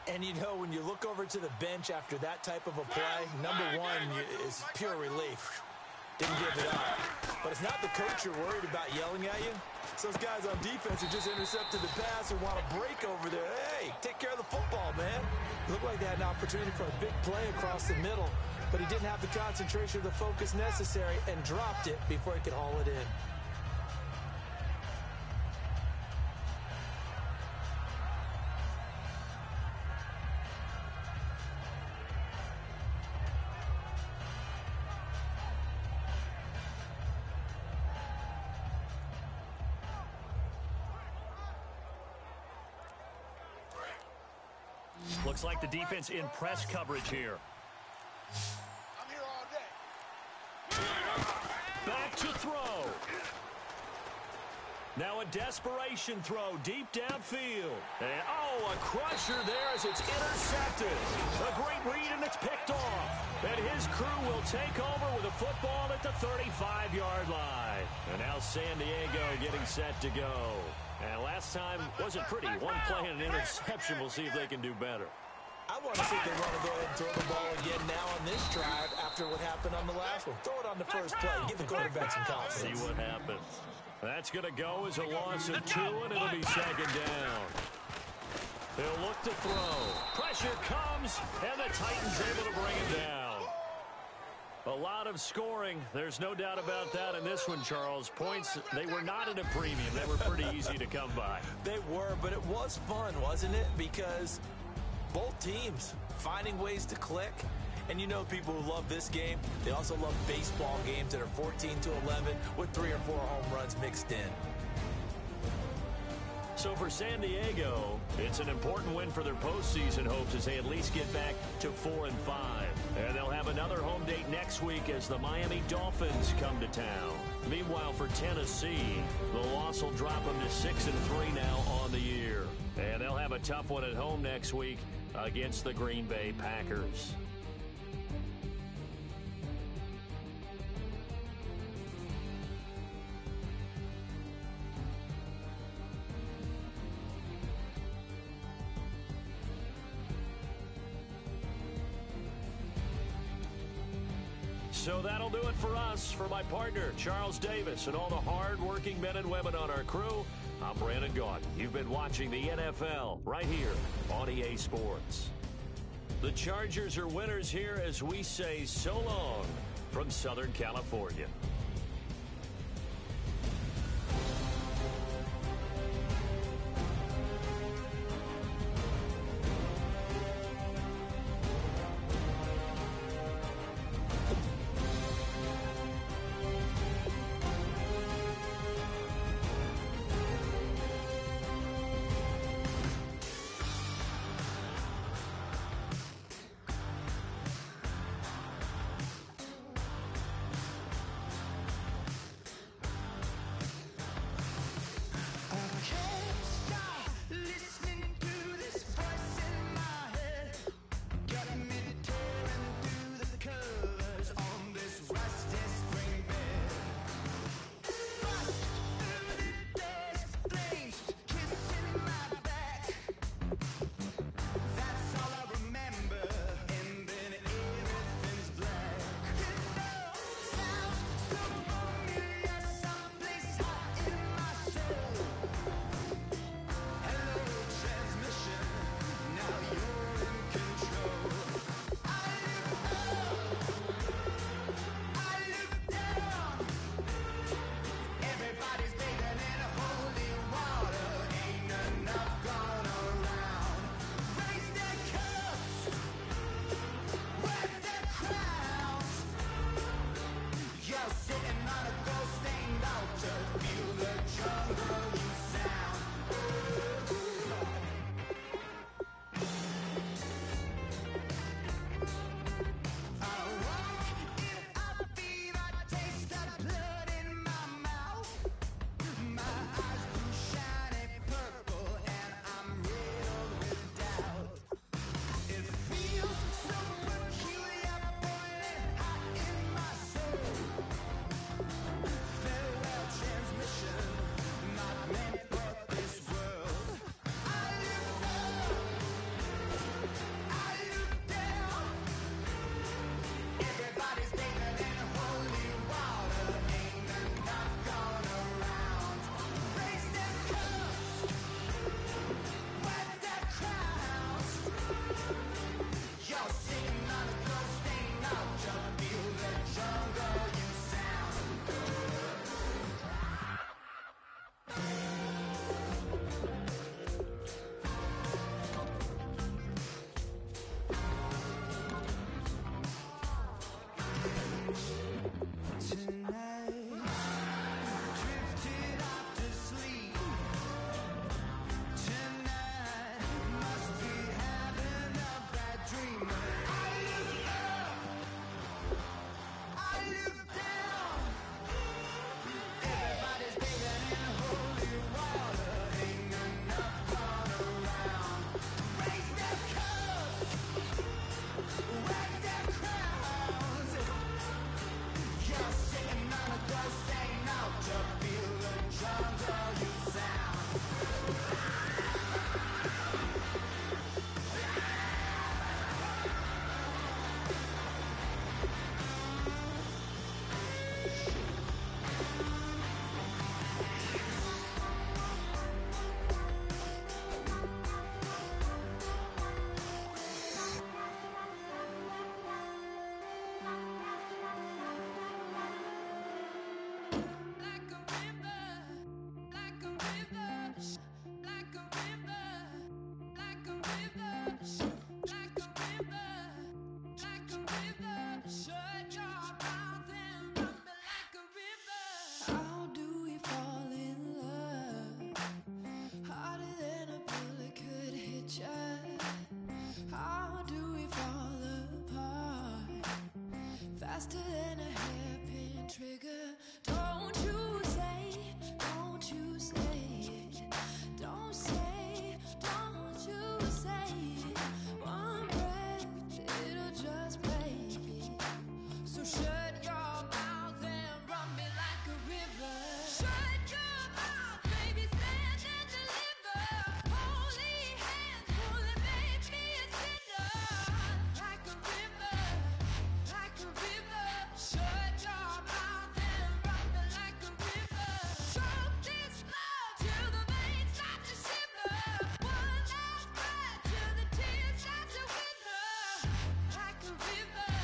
And, you know, when you look over to the bench after that type of a play, number one is pure relief. Didn't give it up. But it's not the coach you're worried about yelling at you. It's those guys on defense who just intercepted the pass and want to break over there. Hey, take care of the football, man. Looked like they had an opportunity for a big play across the middle, but he didn't have the concentration or the focus necessary and dropped it before he could haul it in. Looks like the defense in press coverage here. I'm here all day. Back to throw. Now a desperation throw deep downfield. And, a crusher there as it's intercepted. A great read, and it's picked off. And his crew will take over with a football at the 35-yard line. And now San Diego getting set to go. And last time wasn't pretty. One play and an interception. We'll see if they can do better. I want to see if they want to go ahead and throw the ball again now on this drive after what happened on the last one. Throw it on the first play. Give the quarterback some confidence. See what happens. That's going to go as a loss of 2, and it'll be second down. They'll look to throw. Pressure comes, and the Titans able to bring it down. A lot of scoring. There's no doubt about that in this one, Charles. Points, they were not at a premium. They were pretty easy to come by. They were, but it was fun, wasn't it? Because both teams finding ways to click. And you know people who love this game, they also love baseball games that are 14-11 with 3 or 4 home runs mixed in. So for San Diego, it's an important win for their postseason hopes as they at least get back to 4-5. And they'll have another home date next week as the Miami Dolphins come to town. Meanwhile, for Tennessee, the loss will drop them to 6-3 now on the year. And they'll have a tough one at home next week against the Green Bay Packers. So that'll do it for us. For my partner, Charles Davis, and all the hard-working men and women on our crew, I'm Brandon Gaudin. You've been watching the NFL right here on EA Sports. The Chargers are winners here as we say so long from Southern California. with their crowns. You're sitting on a dusty note to feel the jungle you sound. Faster than a hairpin trigger. Don't you say, don't you say it. Don't say, don't you say it. One breath, it'll just break it. So shut your mouth and run me like a river. Shut your mouth, baby, stand and deliver. Holy hands pulling, make me a sinner. Like a river, like a river. Shut your mouth and run me like a river. Choke this love till the veins start to shiver. One last breath till the tears start to wither. Like a river,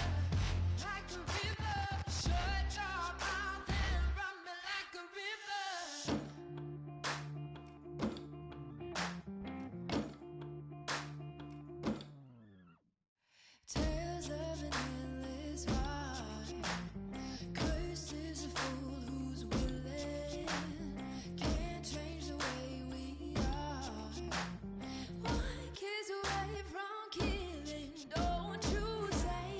like a river. Shut your mouth and run me like a river. Tales of an endless ride. Cursed is a fool who's willing. Can't change the way we are. One kiss away from killing. Don't you say,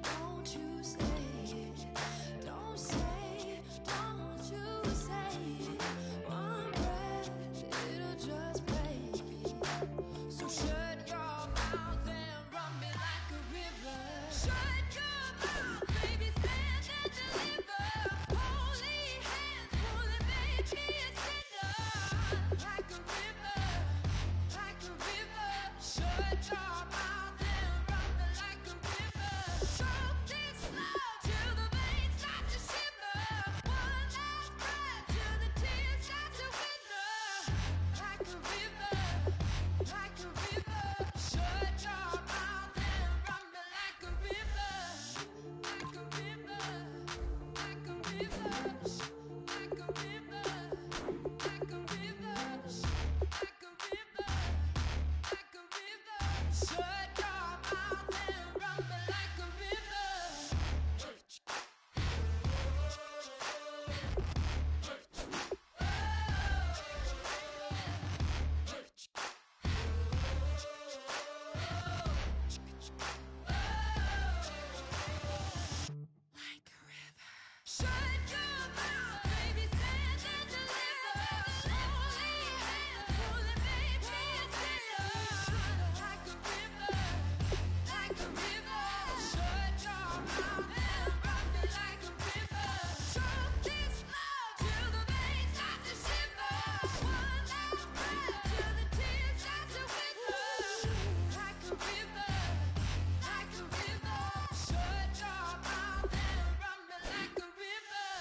don't you say it. Don't say, don't you say it. One breath, it'll just break it. So shut your mouth and run me like a river. Shut your mouth, baby, stand and deliver. Holy hands pulling, make me a sinner. Like a river, like a river. Shut your mouth and run me like a river. Choke this love till the veins start to shiver. One last breath till the tears start to wither. Like a river, like a river. Shut your mouth and run me like a river. Like a river, like a river. Like a river, like a river. Like a river, like a river. Shut your mouth and run me like a river. Like a river. Shut your mouth, baby, stand and deliver. Holy hands pulling, make me a sinner. Like a river, like a river. Shut your mouth and run me like a river. Choke this love till the veins start to shiver. One last breath till the tears start to wither. Like a river, like a river. Shut your mouth and run me like a river.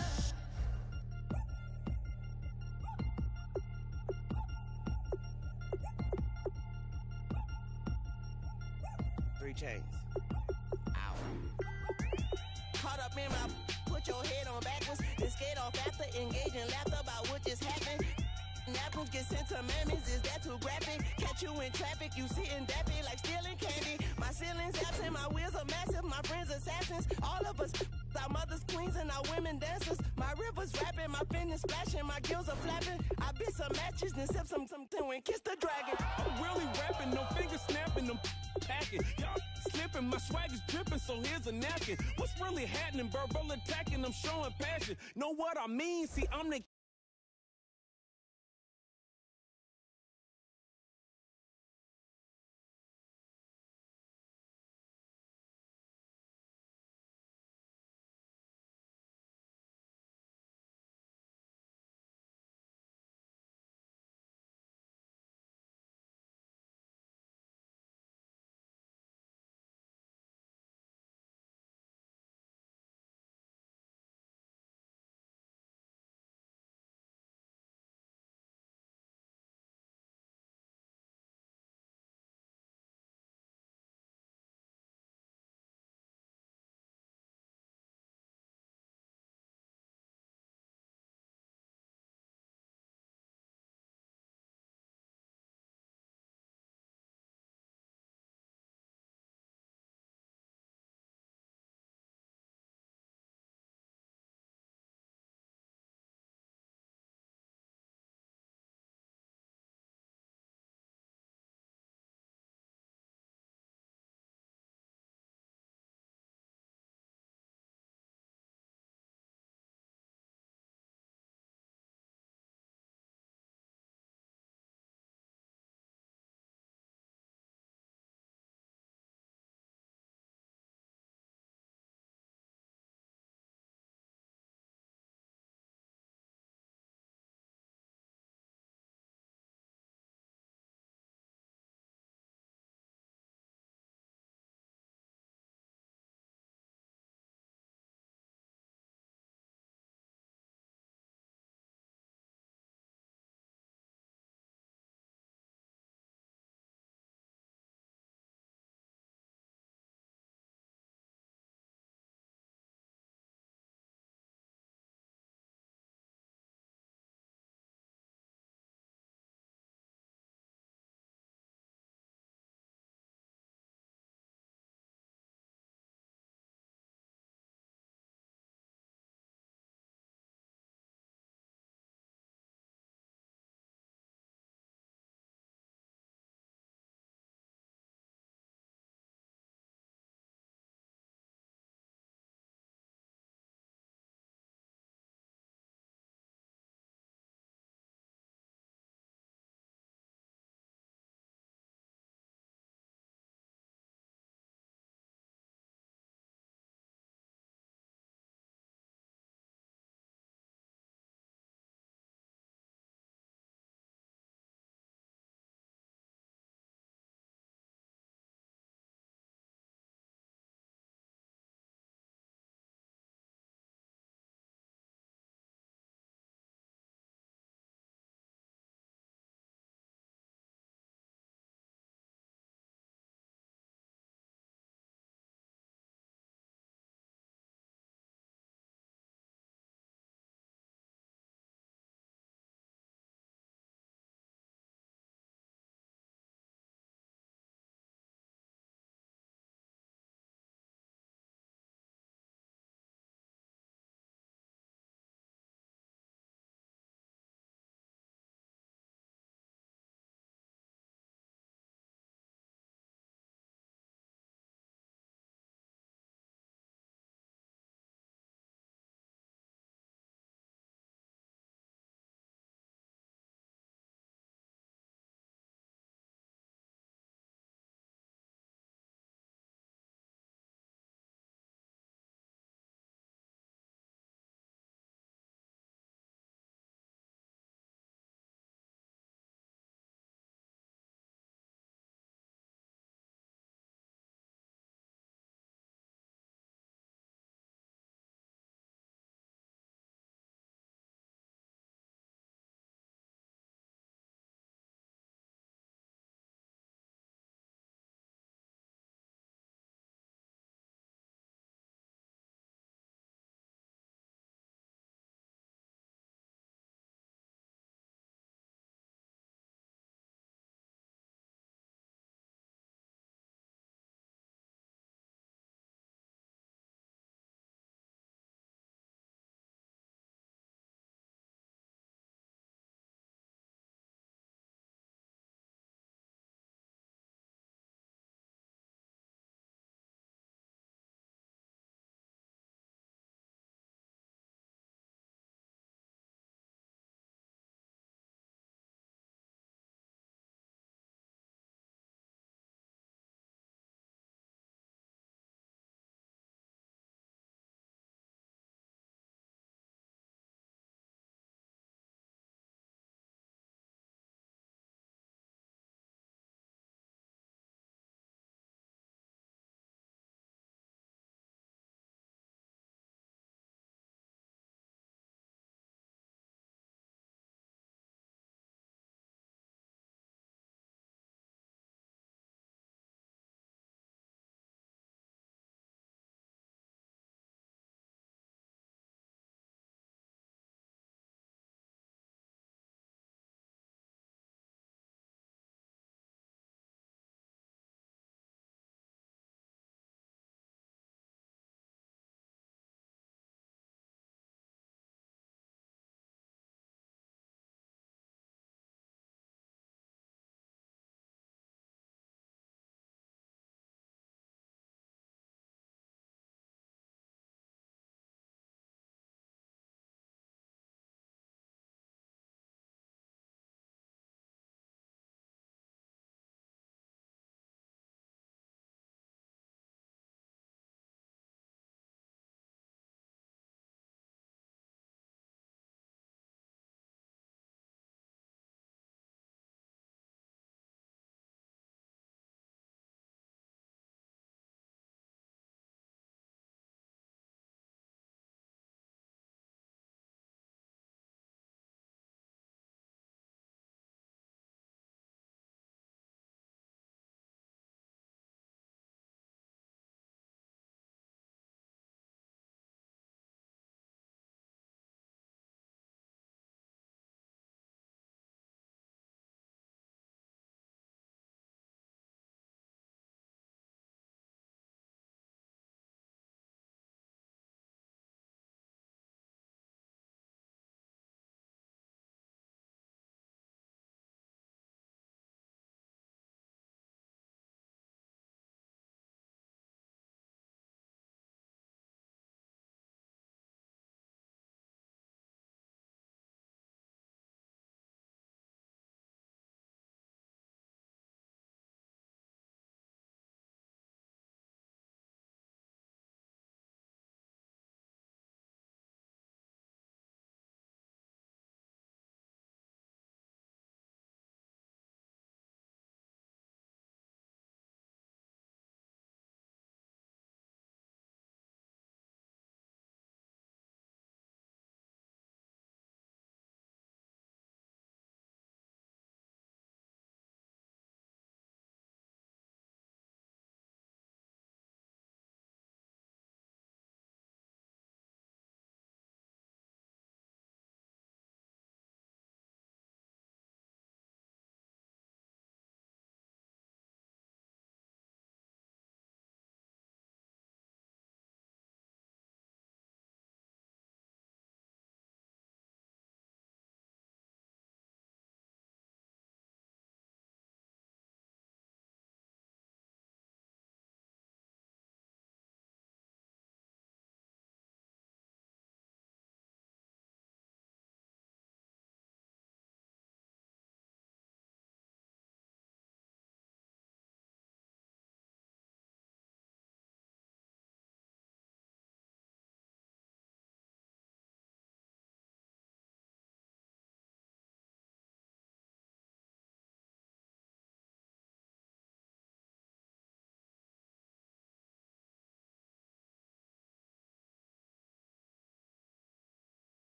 3 chains. Ow. Caught up in my put your head on backwards, then skate off after engaging laughter about what just happened. Napkins get sent to mammies, is that too graphic? Catch you in traffic, you sitting dappy like stealing candy. My ceilings absent, my wheels are massive, my friends assassins. All of us, our mothers queens and our women dancers. My rivers rapping, my finish splashing, my gills are flapping. I bit some matches, then sip some and kiss the dragon. I'm really rapping, no fingers snapping, them packing. Y'all slipping, my swag is dripping, so here's a napkin. What's really happening? Verbal attacking, I'm showing passion. Know what I mean? See, I'm the